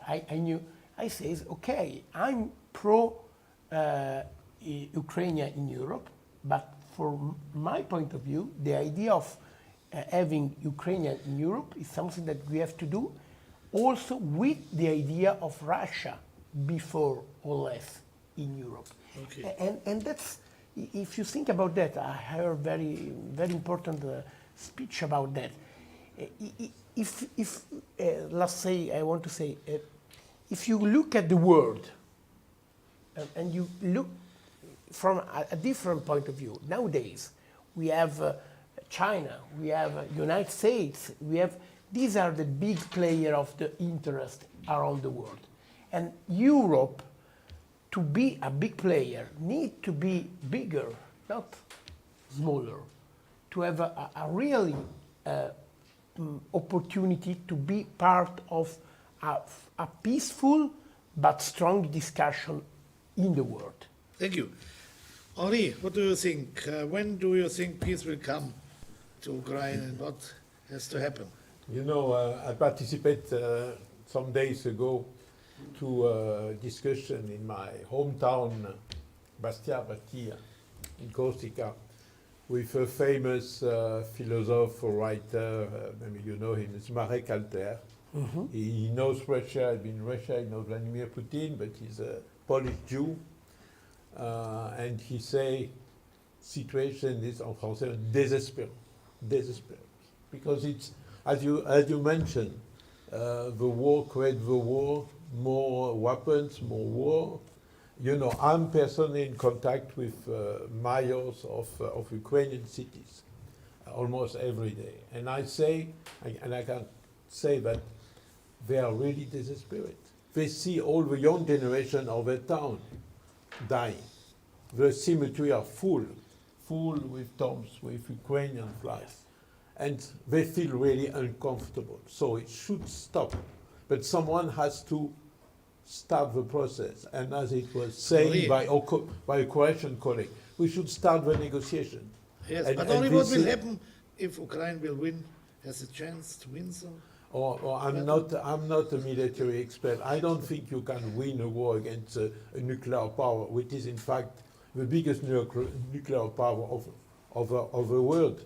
B: I knew, I says, okay, I'm pro Ukraine in Europe, but from my point of view, the idea of having Ukraine in Europe is something that we have to do also with the idea of Russia before or less in Europe.
A: Okay.
B: And that's, if you think about that, I heard very, very important speech about that. If let's say, I want to say, if you look at the world and you look from a different point of view, nowadays we have China, we have United States, these are the big players of the interest around the world. And Europe, to be a big player, need to be bigger, not smaller, to have a really opportunity to be part of a peaceful but strong discussion in the world.
A: Thank you. Henri, what do you think? When do you think peace will come to Ukraine, and what has to happen?
C: You know, I participate some days ago to a discussion in my hometown, Bastia, in Corsica, with a famous philosopher, writer, maybe you know him, it's Marek Alter. He knows Russia, he's been in Russia, he knows Vladimir Putin, but he's a Polish Jew. And he say, situation is en français désespérant, désespérant. Because it's, as you mentioned, the war creates the war, more weapons, more war. You know, I'm personally in contact with mayors of Ukrainian cities almost every day. And I say, and I can say that they are really desperate. They see all the young generation of their town dying. The cemetery are full with tombs, with Ukrainian flags. And they feel really uncomfortable. So it should stop. But someone has to start the process. And as it was said by a Croatian colleague, we should start the negotiation.
A: Yes,
C: And-
A: but
C: and
A: only what
C: this
A: will
C: is-
A: happen if Ukraine will win, has a chance to win some.
C: Or I'm not a military expert. I don't think you can win a war against a nuclear power, which is in fact the biggest nuclear power of the world.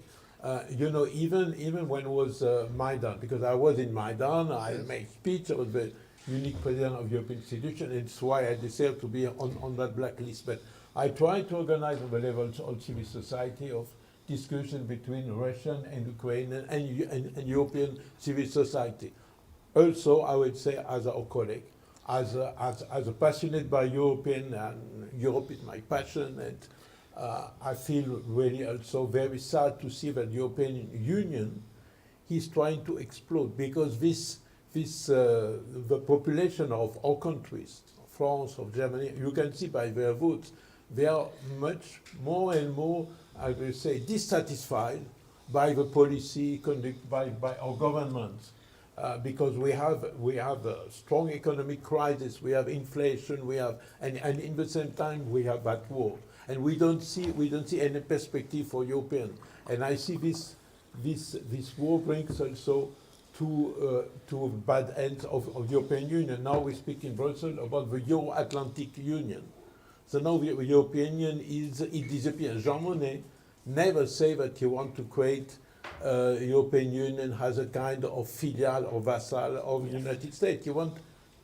C: You know, even when it was Maidan, because I was in Maidan, I made speech, I was the unique president of European institution, and it's why I decided to be on that blacklist. But I try to organize on the level of civil society of discussion between Russian and Ukrainian and European civil society. Also, I would say, as a colleague, as a passionate by European, and Europe is my passion, and I feel really also very sad to see that the European Union is trying to explode, because the population of all countries, France, of Germany, you can see by their votes, they are much more and more, I will say, dissatisfied by the policy conducted by our governments, because we have a strong economic crisis, we have inflation, and in the same time we have that war, and we don't see any perspective for European. And I see this war brings also to bad ends of European Union. Now we speak in Brussels about the Euro-Atlantic Union. So now the European Union it disappears. Jean Monnet never say that he want to create European Union as a kind of filial or vassal of the United States. He want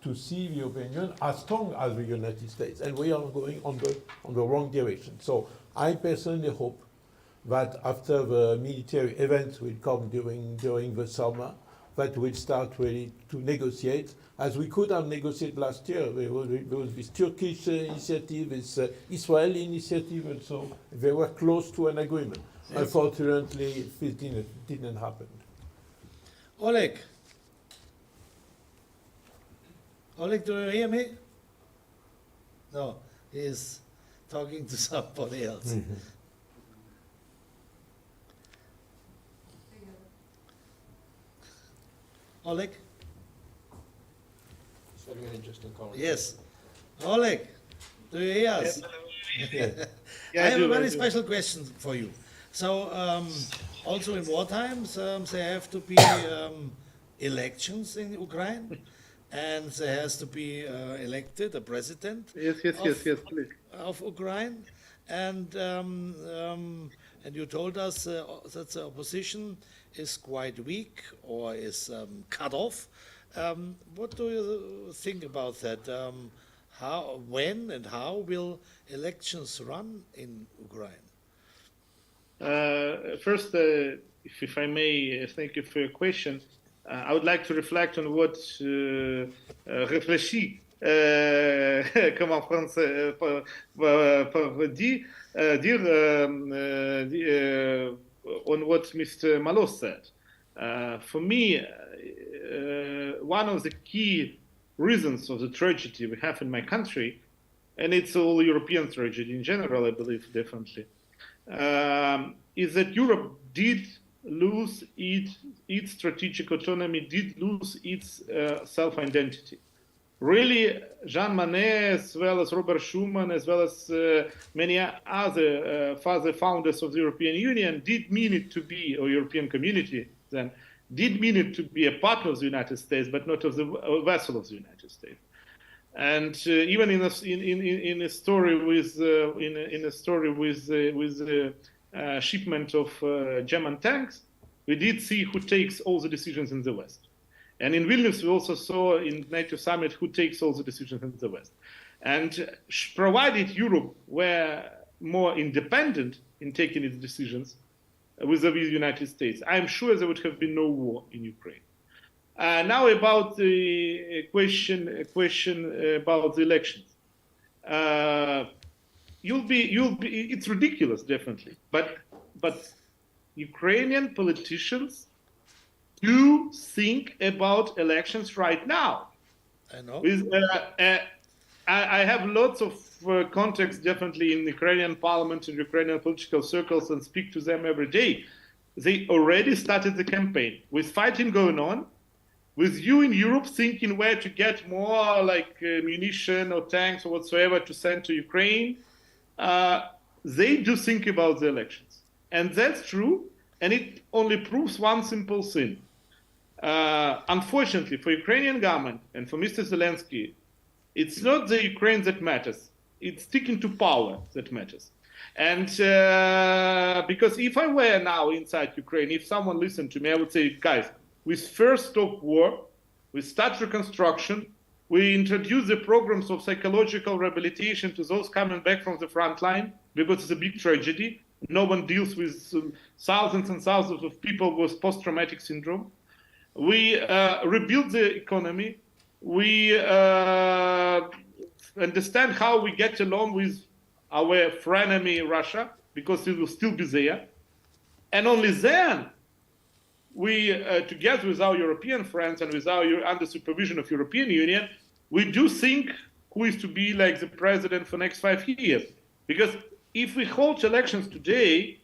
C: to see the European Union as strong as the United States, and we are going on the wrong direction. So I personally hope that after the military events will come during the summer, that we'll start really to negotiate, as we could have negotiated last year. There was this Turkish initiative, this Israeli initiative, and so they were close to an agreement.
A: Yes.
C: Unfortunately, this didn't happen.
A: Oleg, do you hear me? No, he's talking to somebody else. Oleg?
E: It's having an interesting conversation.
A: Yes. Oleg, do you hear us?
D: Yeah,
A: I have a very
D: do.
A: special question for you. So, also in war times, there have to be elections in Ukraine, and there has to be elected a president
D: Yes, please.
A: of Ukraine, and you told us that the opposition is quite weak or is cut off. What do you think about that? When and how will elections run in Ukraine?
D: First, if I may, thank you for your question. I would like to reflect on what réfléchi, comme en français, dire on what Mr. Malosse said. For me, one of the key reasons of the tragedy we have in my country, and it's all European tragedy in general, I believe, definitely, is that Europe did lose its strategic autonomy, did lose its self-identity. Really, Jean Monnet, as well as Robert Schuman, as well as many other founders of the European Union did mean it to be, or European community then, did mean it to be a partner of the United States, but not of the vessel of the United States. And even in a story with the shipment of German tanks, we did see who takes all the decisions in the West. And in Vilnius, we also saw in NATO summit who takes all the decisions in the West. And provided Europe were more independent in taking its decisions vis-a-vis the United States, I'm sure there would have been no war in Ukraine. Now about the question about the elections. It's ridiculous, definitely, but Ukrainian politicians do think about elections right now.
A: I know.
D: I have lots of contacts, definitely, in the Ukrainian parliament and Ukrainian political circles, and speak to them every day. They already started the campaign with fighting going on, with you in Europe thinking where to get more munition or tanks or whatsoever to send to Ukraine. They do think about the elections. And that's true, and it only proves one simple thing. Unfortunately, for Ukrainian government and for Mr. Zelensky, it's not the Ukraine that matters. It's sticking to power that matters. And because if I were now inside Ukraine, if someone listened to me, I would say, guys, we first stop war, we start reconstruction, we introduce the programs of psychological rehabilitation to those coming back from the front line, because it's a big tragedy. No one deals with thousands and thousands of people with post-traumatic syndrome. We rebuild the economy. We understand how we get along with our frenemy Russia, because it will still be there. And only then we, together with our European friends and with under supervision of European Union, we do think who is to be like the president for the next 5 years. Because if we hold elections today,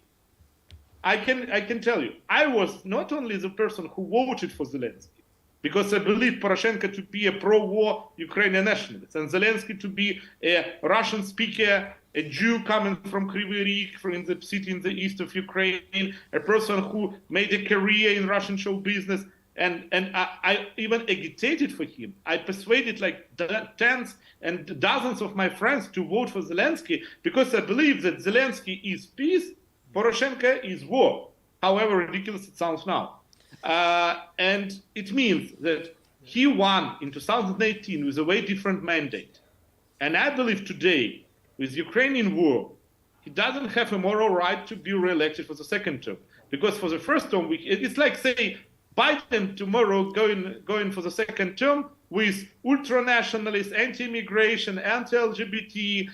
D: I can tell you, I was not only the person who voted for Zelensky, because I believe Poroshenko to be a pro-war Ukrainian nationalist, and Zelensky to be a Russian speaker, a Jew coming from Kryvyi Rih, from the city in the east of Ukraine, a person who made a career in Russian show business, and I even agitated for him. I persuaded tens and dozens of my friends to vote for Zelensky, because I believe that Zelensky is peace, Poroshenko is war, however ridiculous it sounds now. And it means that he won in 2018 with a very different mandate. And I believe today, with Ukrainian war, he doesn't have a moral right to be re-elected for the second term. Because for the first term, it's like, say, Biden tomorrow going for the second term with ultra-nationalist, anti-immigration, anti-LGBT,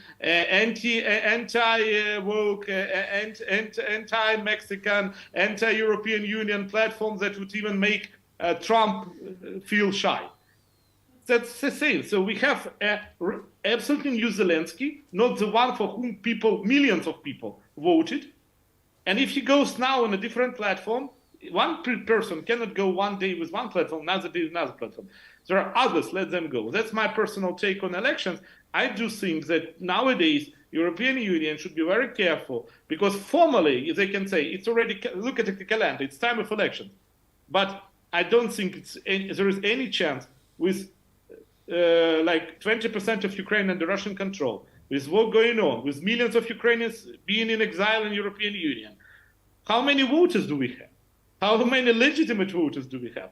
D: anti-woke, anti-Mexican, anti-European Union platforms that would even make Trump feel shy. That's the same. So we have absolutely new Zelensky, not the one for whom millions of people voted. And if he goes now on a different platform, one person cannot go one day with one platform, another day with another platform. There are others, let them go. That's my personal take on elections. I do think that nowadays, European Union should be very careful, because formally, they can say, it's already, look at the calendar, it's time of elections. But I don't think there is any chance with 20% of Ukraine under Russian control, with war going on, with millions of Ukrainians being in exile in European Union. How many voters do we have? How many legitimate voters do we have?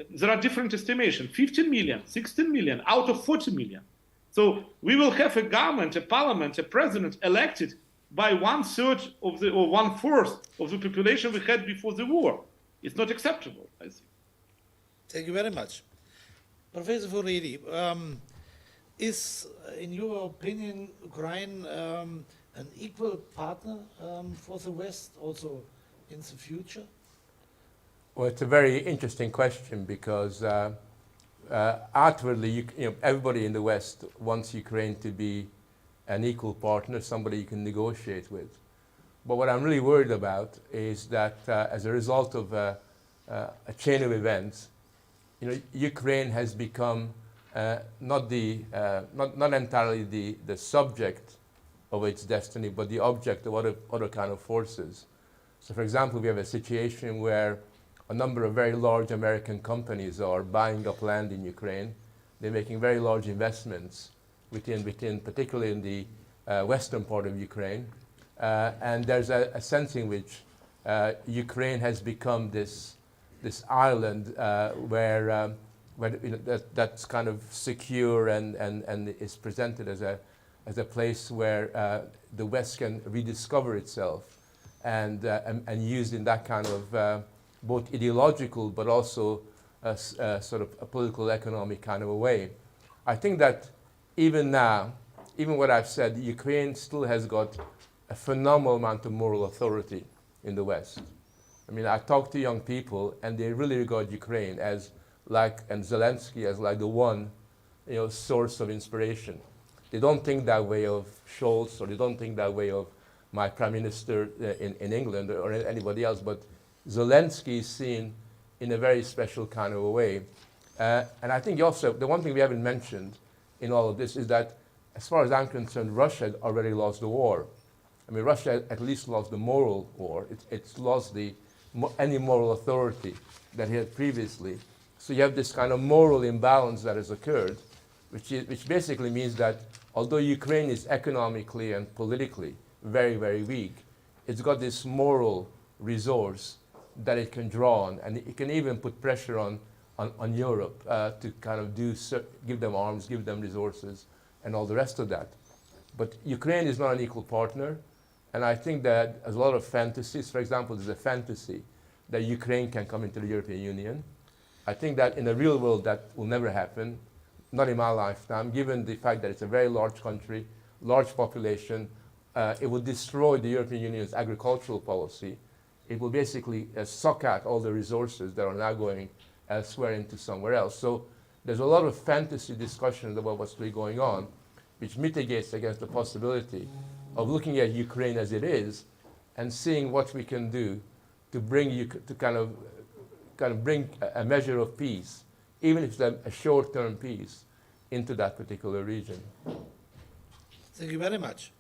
D: There are different estimations, 15 million, 16 million, out of 40 million. So we will have a government, a parliament, a president elected by 1/3 or 1/4 of the population we had before the war. It's not acceptable, I think.
A: Thank you very much. Professor Furedi, is, in your opinion, Ukraine an equal partner for the West also in the future?
E: Well, it's a very interesting question, because outwardly, everybody in the West wants Ukraine to be an equal partner, somebody you can negotiate with. But what I'm really worried about is that as a result of a chain of events, Ukraine has become not entirely the subject of its destiny, but the object of other kind of forces. So, for example, we have a situation where a number of very large American companies are buying up land in Ukraine. They're making very large investments within particularly in the western part of Ukraine. And there's a sense in which Ukraine has become this island where that's kind of secure and is presented as a place where the West can rediscover itself and used in that kind of both ideological but also sort of a political economic kind of a way. I think that even now, even what I've said, Ukraine still has got a phenomenal amount of moral authority in the West. I mean, I talk to young people and they really regard Ukraine as and Zelensky as like the one, source of inspiration. They don't think that way of Scholz, or they don't think that way of my prime minister in England or anybody else, but Zelensky is seen in a very special kind of a way. And I think also, the one thing we haven't mentioned in all of this is that, as far as I'm concerned, Russia had already lost the war. I mean, Russia at least lost the moral war. It's lost any moral authority that it had previously. So you have this kind of moral imbalance that has occurred, which basically means that although Ukraine is economically and politically very, very weak, it's got this moral resource that it can draw on, and it can even put pressure on Europe to kind of give them arms, give them resources, and all the rest of that. But Ukraine is not an equal partner, and I think that there's a lot of fantasies. For example, there's a fantasy that Ukraine can come into the European Union. I think that in the real world that will never happen, not in my lifetime, given the fact that it's a very large country, large population. It will destroy the European Union's agricultural policy. It will basically suck out all the resources that are now going elsewhere into somewhere else. So there's a lot of fantasy discussions about what's really going on, which mitigates against the possibility of looking at Ukraine as it is and seeing what we can do to bring kind of bring a measure of peace, even if it's a short-term peace, into that particular region.
A: Thank you very much.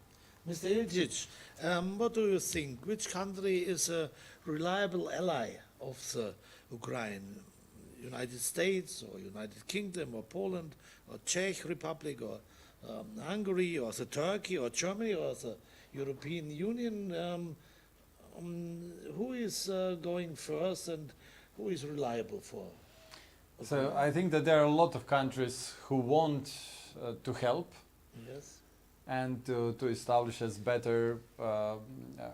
A: Mr. Ilcic, what do you think? Which country is a reliable ally of the Ukraine? United States or United Kingdom or Poland or Czech Republic or Hungary or the Turkey or Germany or the European Union? Who is going first and who is reliable for?
F: So I think that there are a lot of countries who want to help.
A: Yes.
F: And to establish as better a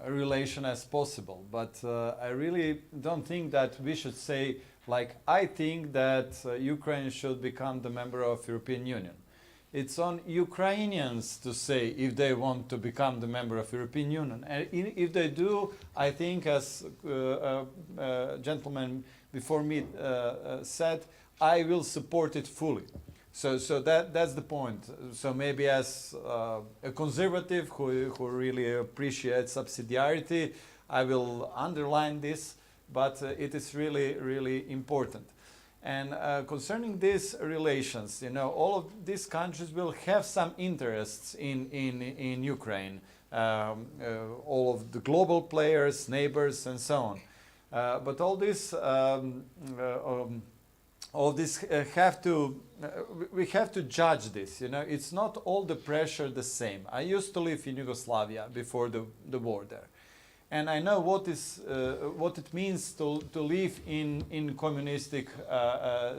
F: relation as possible. But I really don't think that we should say, like, I think that Ukraine should become the member of European Union. It's on Ukrainians to say if they want to become the member of European Union. And if they do, I think, as a gentleman before me said, I will support it fully. So that's the point. So maybe as a conservative who really appreciates subsidiarity, I will underline this, but it is really, really important. And concerning these relations, all of these countries will have some interests in Ukraine. All of the global players, neighbors, and so on. But all this we have to judge this. It's not all the pressure the same. I used to live in Yugoslavia before the war there, and I know what it means to live in communistic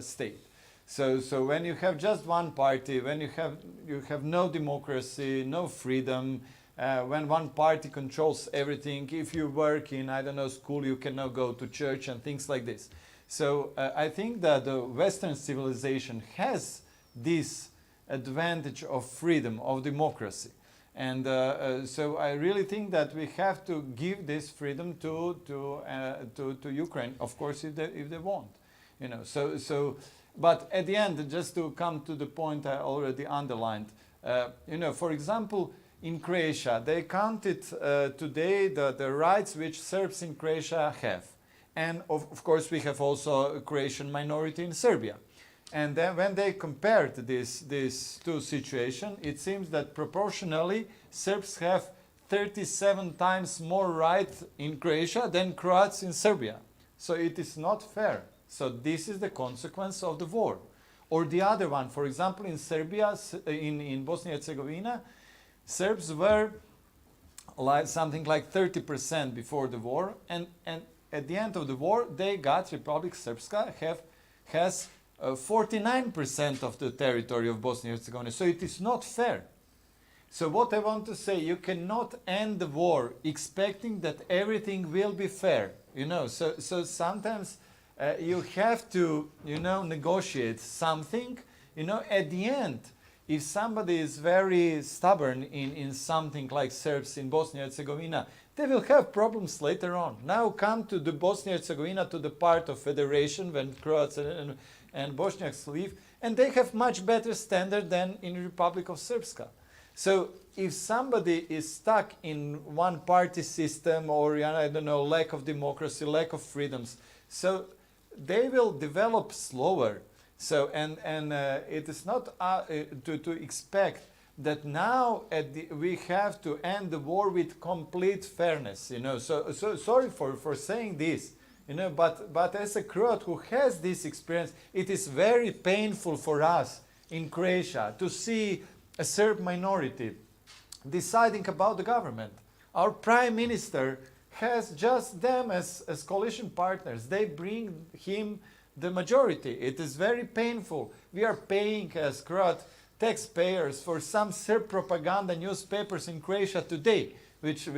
F: state. So when you have just one party, when you have no democracy, no freedom, when one party controls everything, if you work in, I don't know, school, you cannot go to church and things like this. So I think that the Western civilization has this advantage of freedom, of democracy. And so I really think that we have to give this freedom to Ukraine, of course, if they want. But at the end, just to come to the point I already underlined, for example, in Croatia, they counted today the rights which Serbs in Croatia have. And of course, we have also a Croatian minority in Serbia. And then when they compared these two situations, it seems that proportionally, Serbs have 37 times more rights in Croatia than Croats in Serbia. So it is not fair. So this is the consequence of the war. Or the other one, for example, in Serbia, in Bosnia and Herzegovina, Serbs were like something like 30% before the war, and at the end of the war, they got Republic Srpska has 49% of the territory of Bosnia and Herzegovina. So it is not fair. So what I want to say, you cannot end the war expecting that everything will be fair. So sometimes you have to, negotiate something. At the end, if somebody is very stubborn in something like Serbs in Bosnia and Herzegovina, they will have problems later on. Now come to the Bosnia and Herzegovina, to the part of federation when Croats and Bosniaks leave, and they have much better standard than in Republic of Srpska. So if somebody is stuck in one party system or, I don't know, lack of democracy, lack of freedoms, so they will develop slower. So, and it is not to expect that now we have to end the war with complete fairness, So sorry for saying this, but as a Croat who has this experience, it is very painful for us in Croatia to see a Serb minority deciding about the government. Our prime minister has just them as coalition partners. They bring him the majority. It is very painful. We are paying as Croat taxpayers for some Serb propaganda newspapers in Croatia today, which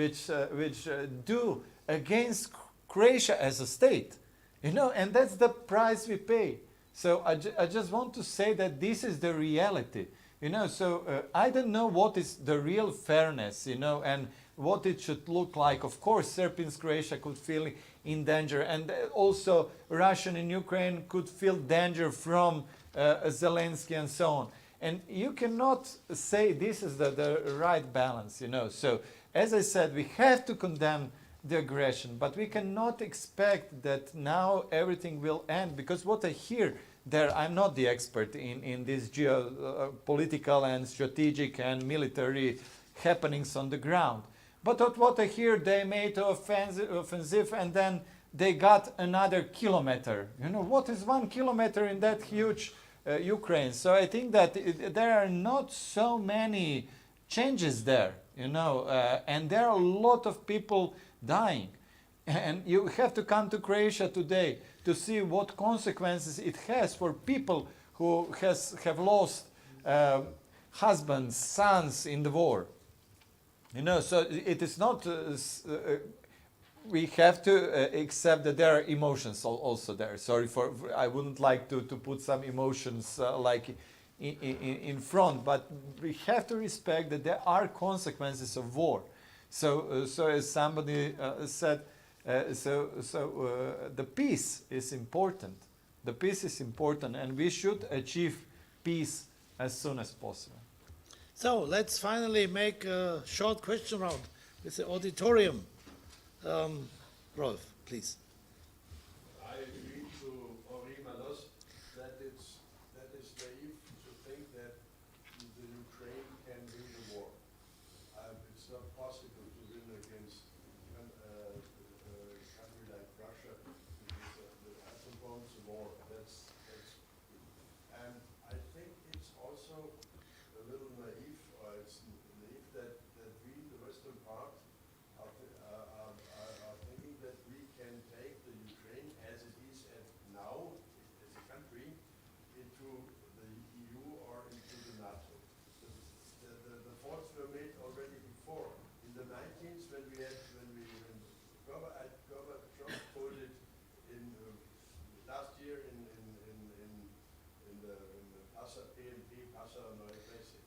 F: do against Croatia as a state, and that's the price we pay. So I just want to say that this is the reality, So I don't know what is the real fairness, and what it should look like. Of course, Serbs in Croatia could feel in danger, and also Russian in Ukraine could feel danger from Zelensky and so on. And you cannot say this is the right balance, So as I said, we have to condemn the aggression, but we cannot expect that now everything will end, because what I hear there, I'm not the expert in these geopolitical and strategic and military happenings on the ground. But what I hear, they made an offensive and then they got another kilometer. What is 1 kilometer in that huge Ukraine? So I think that there are not so many changes there, and there are a lot of people dying. And you have to come to Croatia today to see what consequences it has for people who have lost husbands, sons in the war. So it is not, we have to accept that there are emotions also there. Sorry I wouldn't like to put some emotions like in front, but we have to respect that there are consequences of war. So as somebody said, the peace is important. The peace is important, and we should achieve peace as soon as possible.
A: So let's finally make a short question round with the auditorium. Rolf, please.
G: I agree to Henri Malosse that it is naive to think that the Ukraine can win the war. It's not possible to win against a country like Russia with the atom bombs war. And I think it's also a little naive, or it's naive that we, the Western part, are thinking that we can take the Ukraine as it is now, as a country, into the EU or into the NATO. The thoughts were made already before. In the 19th, when Gorbachev voted in last year in the PNP, Neue Presse,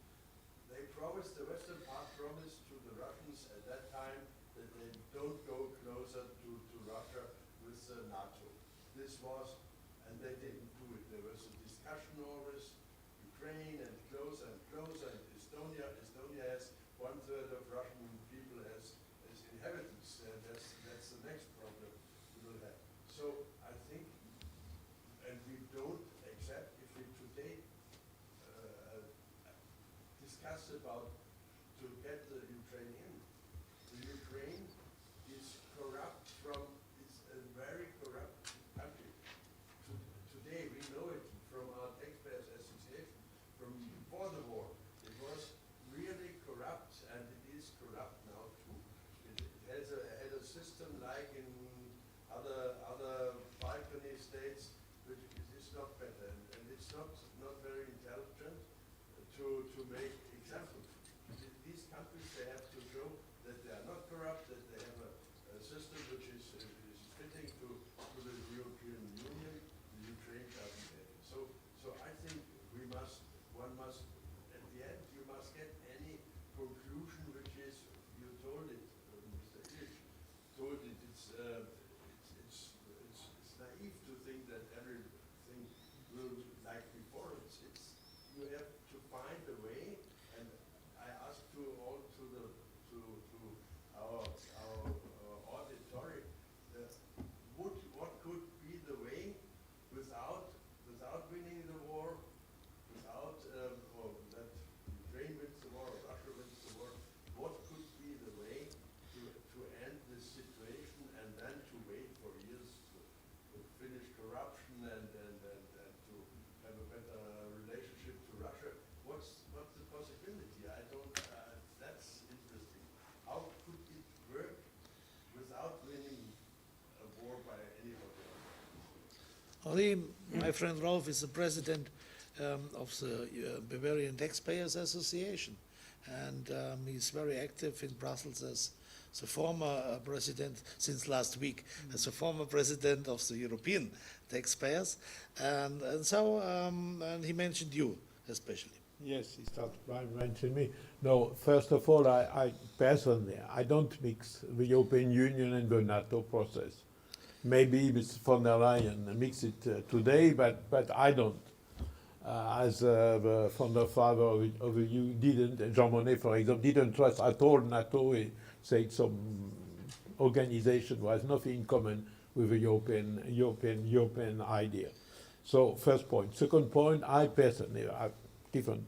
G: they promised, the Western part promised to the Russians at that time that they don't go closer to Russia with NATO. This was, and they didn't do it. There was a discussion always, Ukraine and closer and closer, and Estonia has 1/3 of Russian people as inhabitants. That's the next problem we will have. So I think, and we don't accept if we today discuss about to get the Ukraine in. The Ukraine is corrupt is a very corrupt
A: Henri, my friend Rolf is the president of the Bavarian Taxpayers Association, and he's very active in Brussels as the former president, since last week, as the former president of the European taxpayers. And he mentioned you especially.
C: Yes, he started by mentioning me. No, first of all, I personally, I don't mix the European Union and the NATO process. Maybe Ms. von der Leyen mix it today, but I don't. As the founder father of the EU didn't, Jean Monnet, for example, didn't trust at all NATO. He said some organization was nothing in common with the European idea. So first point. Second point, I personally have different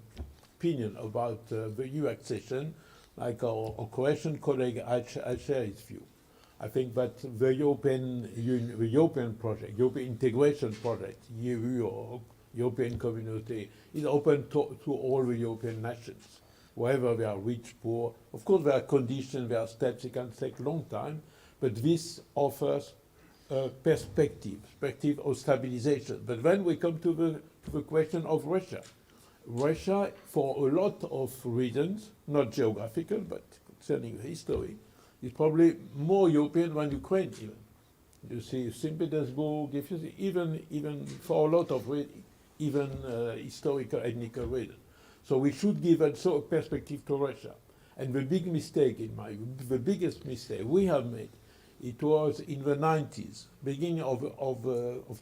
C: opinion about the EU accession. Like our Croatian colleague, I share his view. I think that the European project, European integration project, EU or European community, is open to all the European nations, whether they are rich, poor. Of course, there are conditions, there are steps, it can take a long time, but this offers a perspective of stabilization. But when we come to the question of Russia, for a lot of reasons, not geographical, but concerning history, is probably more European than Ukraine even. You see, St. Petersburg, if you see, even for a lot of historical, ethnical reasons. So we should give also a perspective to Russia. And the big mistake, in my view, the biggest mistake we have made, it was in the 90s, beginning of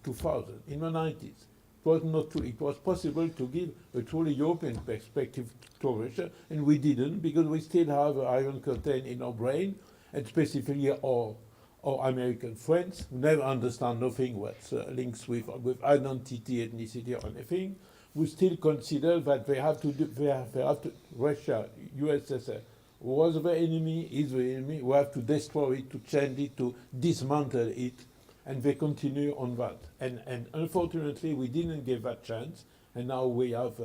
C: 2000, in the 90s. It was not true. It was possible to give a truly European perspective to Russia, and we didn't, because we still have an iron curtain in our brain, and specifically our American friends who never understand nothing what's links with identity, ethnicity, or anything, who still consider that they have to Russia, USSR was the enemy, is the enemy. We have to destroy it, to change it, to dismantle it, and they continue on that. And unfortunately, we didn't give that chance, and now we have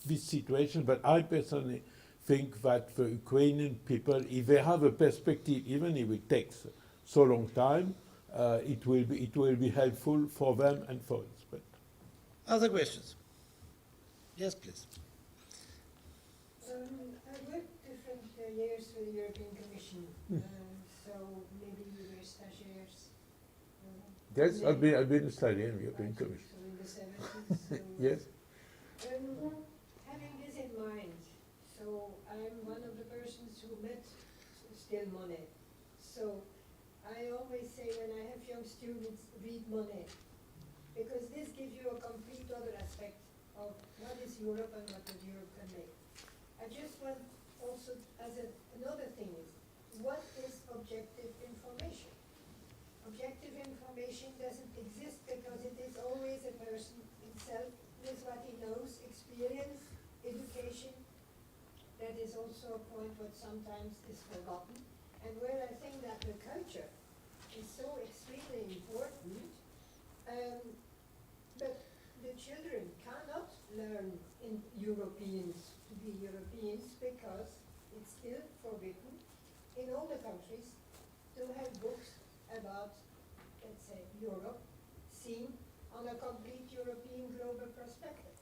C: this situation. But I personally think that the Ukrainian people, if they have a perspective, even if it takes so long time, it will be helpful for them and for us. But
A: Other questions? Yes, please.
H: I worked different years for the European Commission, so maybe you were stagiaires.
C: yes, I've been studying European Commission.
H: So in the 70s. So
C: Yes.
H: Having this in mind, so I'm one of the persons who met still Monet. So I always say when I have young students, read Monet, because this gives you a complete other aspect of what is Europe and what does Europe can make. I just want also, another thing is, what is objective information? Objective information doesn't exist because it is always a person himself with what he knows, experience, education. That is also a point what sometimes is forgotten. And where I think that the culture is so extremely important, but the children cannot learn in Europeans to be Europeans because it's still forbidden in all the countries to have books about, let's say, Europe seen on a complete European global perspective.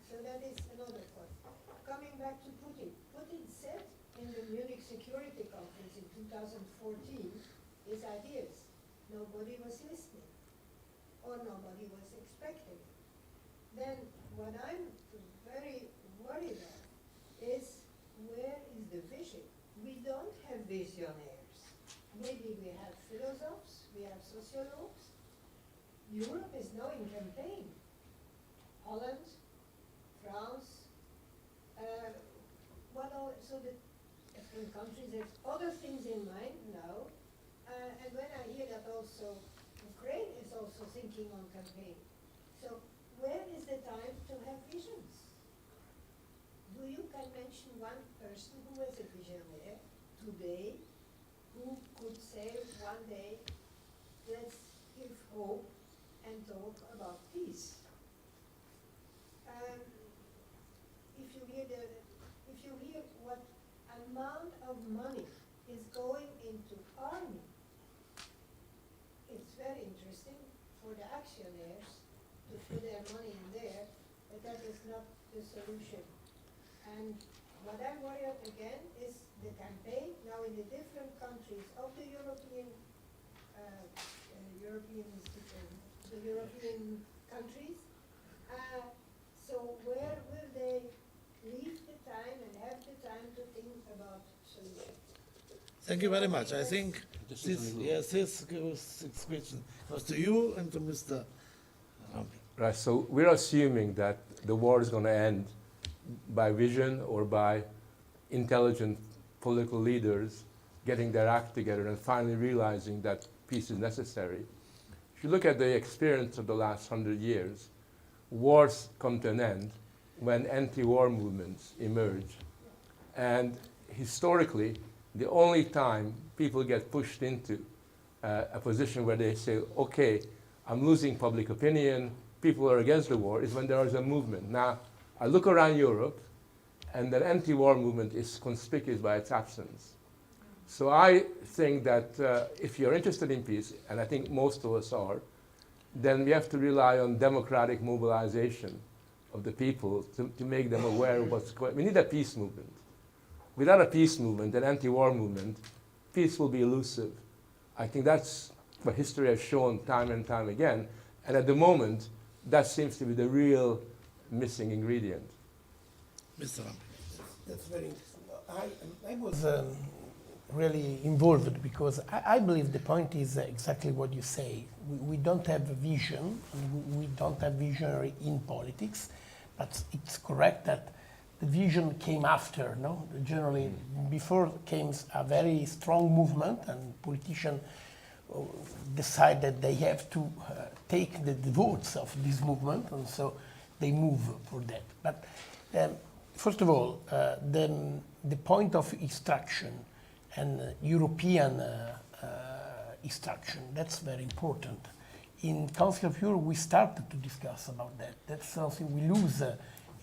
H: So that is another point. Coming back to Putin. Putin said in the Munich Security Conference in 2014 his ideas. Nobody was listening, or nobody was expecting it. Then what I'm very worried about is, where is the vision? We don't have visionaries. Maybe we have philosophers, we have sociologues. Europe is now in campaign. Holland, France, so the different countries have other things in mind now. And when I hear that also Ukraine is also thinking on campaign. So where is the time to have visions? You can mention one person who is a visionary today, who could say one day, let's give hope and talk about peace. If you hear what amount of money is going into army, it's very interesting. For for the actionnaires to put their money in there, but that is not the solution. And what I'm worried again is the campaign now in the different countries of the European countries. So where will they leave the time and have the time to think about solutions?
A: Thank you very much. I think this question goes to you and to Mr. Rampi.
E: Right, so we're assuming that the war is going to end by vision or by intelligent political leaders getting their act together and finally realizing that peace is necessary. If you look at the experience of the last 100 years, wars come to an end when anti-war movements emerge. And historically, the only time people get pushed into a position where they say, okay, I'm losing public opinion, people are against the war, is when there is a movement. Now, I look around Europe, and the anti-war movement is conspicuous by its absence. So I think that if you're interested in peace, and I think most of us are, then we have to rely on democratic mobilization of the people to make them aware of what's going on. We need a peace movement. Without a peace movement, an anti-war movement, peace will be elusive. I think that's what history has shown time and time again. And at the moment, that seems to be the real missing ingredient.
A: Mr. Rampi.
B: That's very interesting. I was really involved because I believe the point is exactly what you say. We don't have a vision, we don't have visionary in politics, but it's correct that the vision came after, no? Generally, before came a very strong movement and politicians decide that they have to take the votes of this movement, and so they move for that. But first of all, the point of extraction and European extraction, that's very important. In Council of Europe, we started to discuss about that. That's something we lose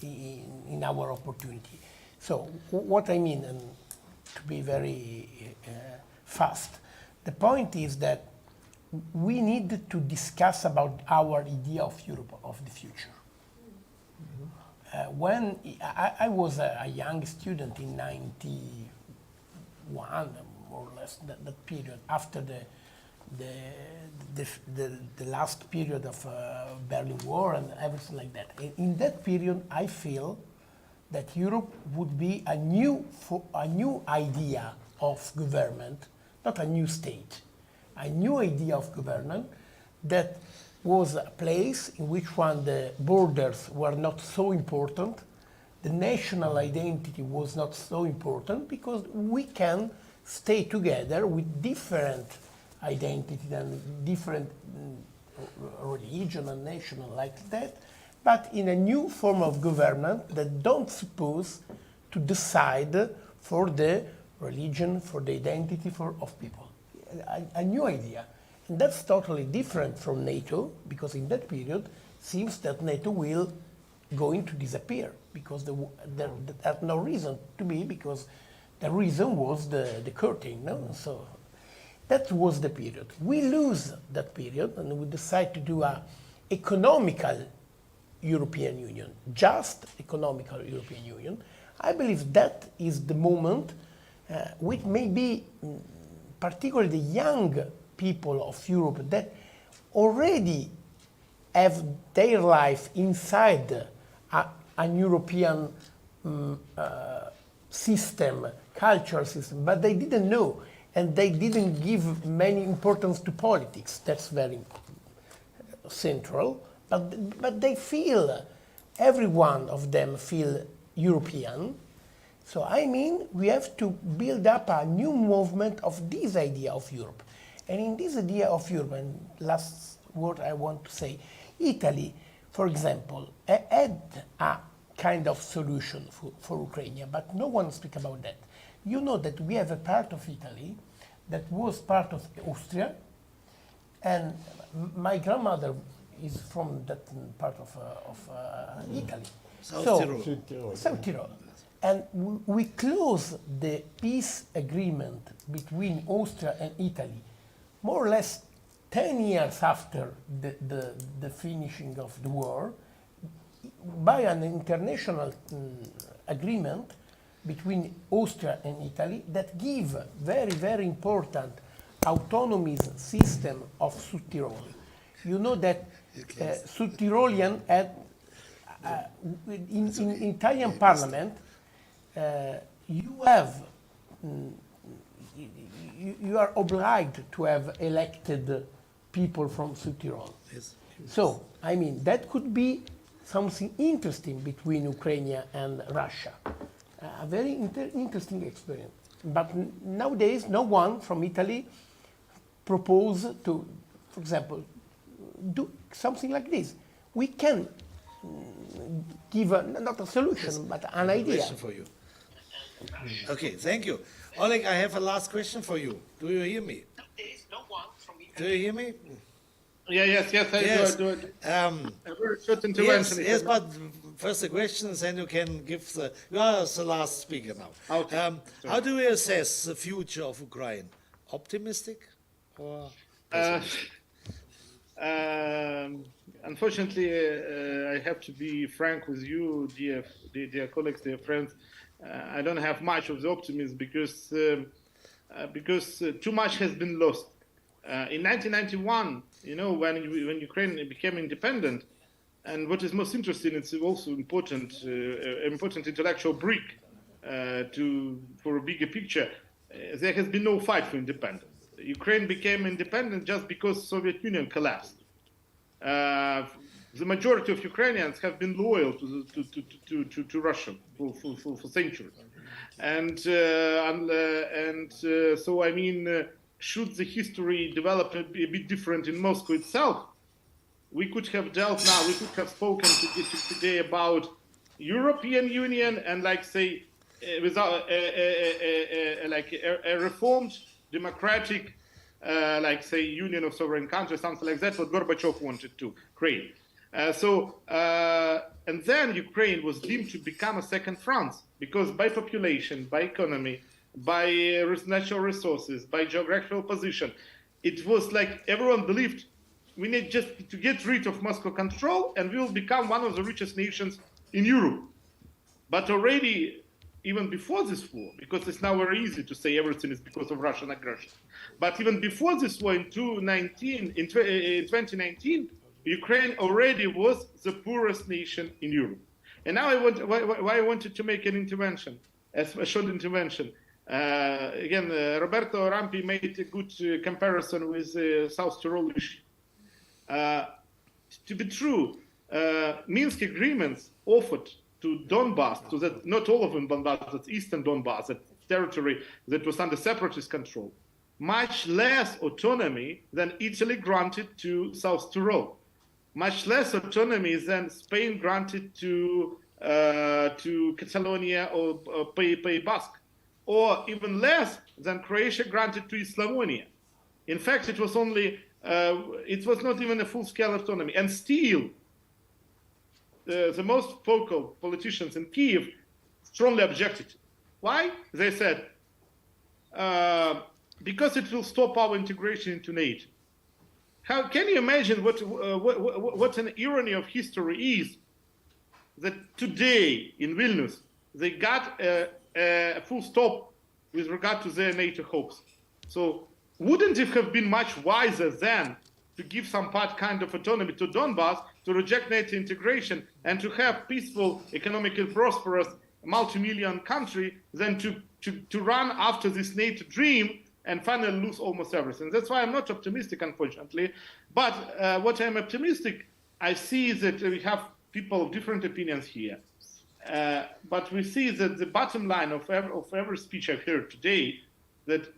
B: in our opportunity. So what I mean, and to be very fast, the point is that we need to discuss about our idea of Europe of the future. When I was a young student in 91, more or less, that period, after the last period of Berlin War and everything like that. In that period, I feel that Europe would be a new idea of government, not a new state, a new idea of government that was a place in which the borders were not so important, the national identity was not so important, because we can stay together with different identity and different religion and nation like that, but in a new form of government that don't suppose to decide for the religion, for the identity of people. A new idea. And that's totally different from NATO, because in that period, it seems that NATO will going to disappear, because there had no reason to be, because the reason was the curtain, no? So that was the period. We lose that period, and we decide to do a economical European Union, just economical European Union. I believe that is the moment which maybe particularly the young people of Europe that already have their life inside an European system, cultural system, but they didn't know, and they didn't give many importance to politics. That's very central, but they feel, every one of them feel European. So I mean, we have to build up a new movement of this idea of Europe. And in this idea of Europe, and last word I want to say, Italy, for example, had a kind of solution for Ukraine, but no one speaks about that. You know that we have a part of Italy that was part of Austria, and my grandmother is from that part of Italy.
A: South
C: Tyrol.
B: South Tyrol. And we closed the peace agreement between Austria and Italy more or less 10 years after the finishing of the war, by an international agreement between Austria and Italy that give very, very important autonomous system of Südtirol. You know that Südtirolian had, in Italian parliament, you have, you are obliged to have elected people from Südtirol.
A: Yes.
B: So, I mean, that could be something interesting between Ukraine and Russia. A very interesting experience. But nowadays, no one from Italy proposed to, for example, do something like this. We can give not a solution, but an idea.
A: Question for you. Okay, thank you. Oleg, I have a last question for you. Do you hear me? Do you hear me?
D: Yes,
A: Yes.
D: do it.
A: A
D: very short intervention.
A: Yes, but first the questions, and you can give the. You are the last speaker now.
D: Okay.
A: How do you assess the future of Ukraine? Optimistic or pessimistic?
D: Unfortunately, I have to be frank with you, dear colleagues, dear friends. I don't have much of the optimism because too much has been lost. In 1991, you know, when Ukraine became independent, and what is most interesting, it's also important intellectual brick for a bigger picture. There has been no fight for independence. Ukraine became independent just because Soviet Union collapsed. The majority of Ukrainians have been loyal to Russia for centuries, and so I mean, should the history develop a bit different in Moscow itself, we could have spoken today about European Union and like say without a reformed democratic like say union of sovereign countries, something like that, what Gorbachev wanted to create. And then Ukraine was deemed to become a second France because by population, by economy, by natural resources, by geographical position, it was like everyone believed we need just to get rid of Moscow control and we will become one of the richest nations in Europe. But already, even before this war, because it's now very easy to say everything is because of Russian aggression, but even before this war in 2019, Ukraine already was the poorest nation in Europe. And now why I wanted to make an intervention, a short intervention. Again, Roberto Rampi made a good comparison with South Tyrol issue. To be true, Minsk agreements offered to Donbass, so that not all of them Donbass, that's eastern Donbass, that territory that was under separatist control, much less autonomy than Italy granted to South Tyrol, much less autonomy than Spain granted to Catalonia or Pays Basque, or even less than Croatia granted to East Slavonia. In fact, it was only, it was not even a full-scale autonomy. And still, the most vocal politicians in Kiev strongly objected. Why? They said, because it will stop our integration into NATO. How can you imagine what an irony of history is that today in Vilnius they got a full stop with regard to their NATO hopes? So wouldn't it have been much wiser then to give some kind of autonomy to Donbass, to reject NATO integration, and to have peaceful, economically prosperous, multi-million country than to run after this NATO dream and finally lose almost everything? That's why I'm not optimistic, unfortunately. But what I'm optimistic, I see that we have people of different opinions here. But we see that the bottom line of every speech I've heard today, that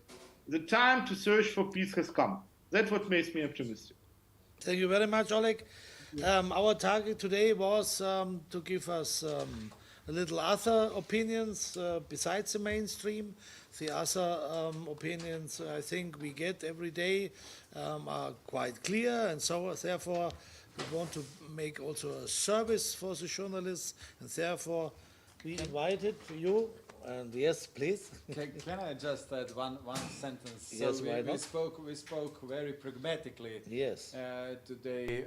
D: the time to search for peace has come. That's what makes me optimistic.
A: Thank you very much, Oleg. Our target today was to give us a little other opinions besides the mainstream. The other opinions I think we get every day are quite clear, and so therefore we want to make also a service for the journalists, and therefore we invited you And yes, please.
F: Can I just add one sentence?
A: Yes,
F: so
A: why
F: we
A: not?
F: spoke very pragmatically
A: Yes.
F: today,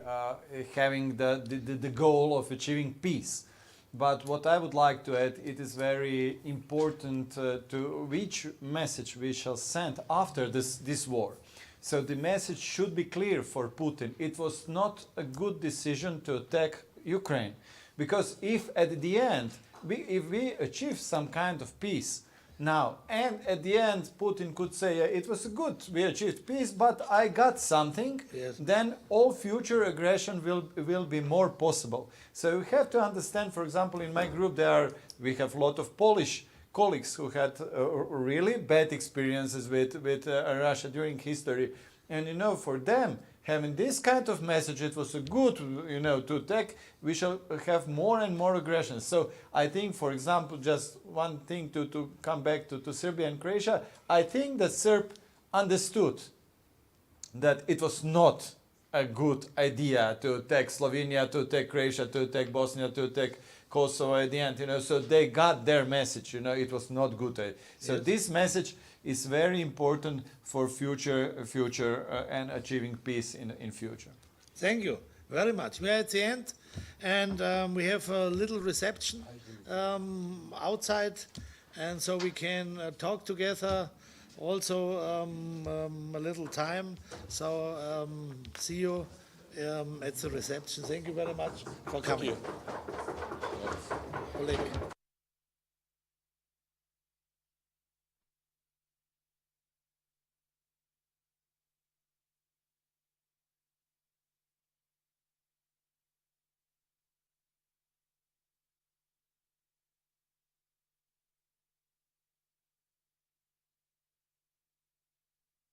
F: having the goal of achieving peace. But what I would like to add, it is very important to which message we shall send after this war. So the message should be clear for Putin. It was not a good decision to attack Ukraine, because if at the end, if we achieve some kind of peace now, and at the end Putin could say, it was good, we achieved peace, but I got something,
A: Yes.
F: then all future aggression will be more possible. So we have to understand, for example, in my group we have a lot of Polish colleagues who had really bad experiences with Russia during history. And for them, having this kind of message, it was a good, to attack, we shall have more and more aggression. So I think, for example, just one thing to come back to Serbia and Croatia, I think that Serb understood that it was not a good idea to attack Slovenia, to attack Croatia, to attack Bosnia, to attack Kosovo at the end, so they got their message, it was not good. So this message is very important for future and achieving peace in future.
A: Thank you very much. We are at the end, and we have a little reception outside, and so we can talk together. Also, a little time. So see you at the reception. Thank you very much for coming. Oleg.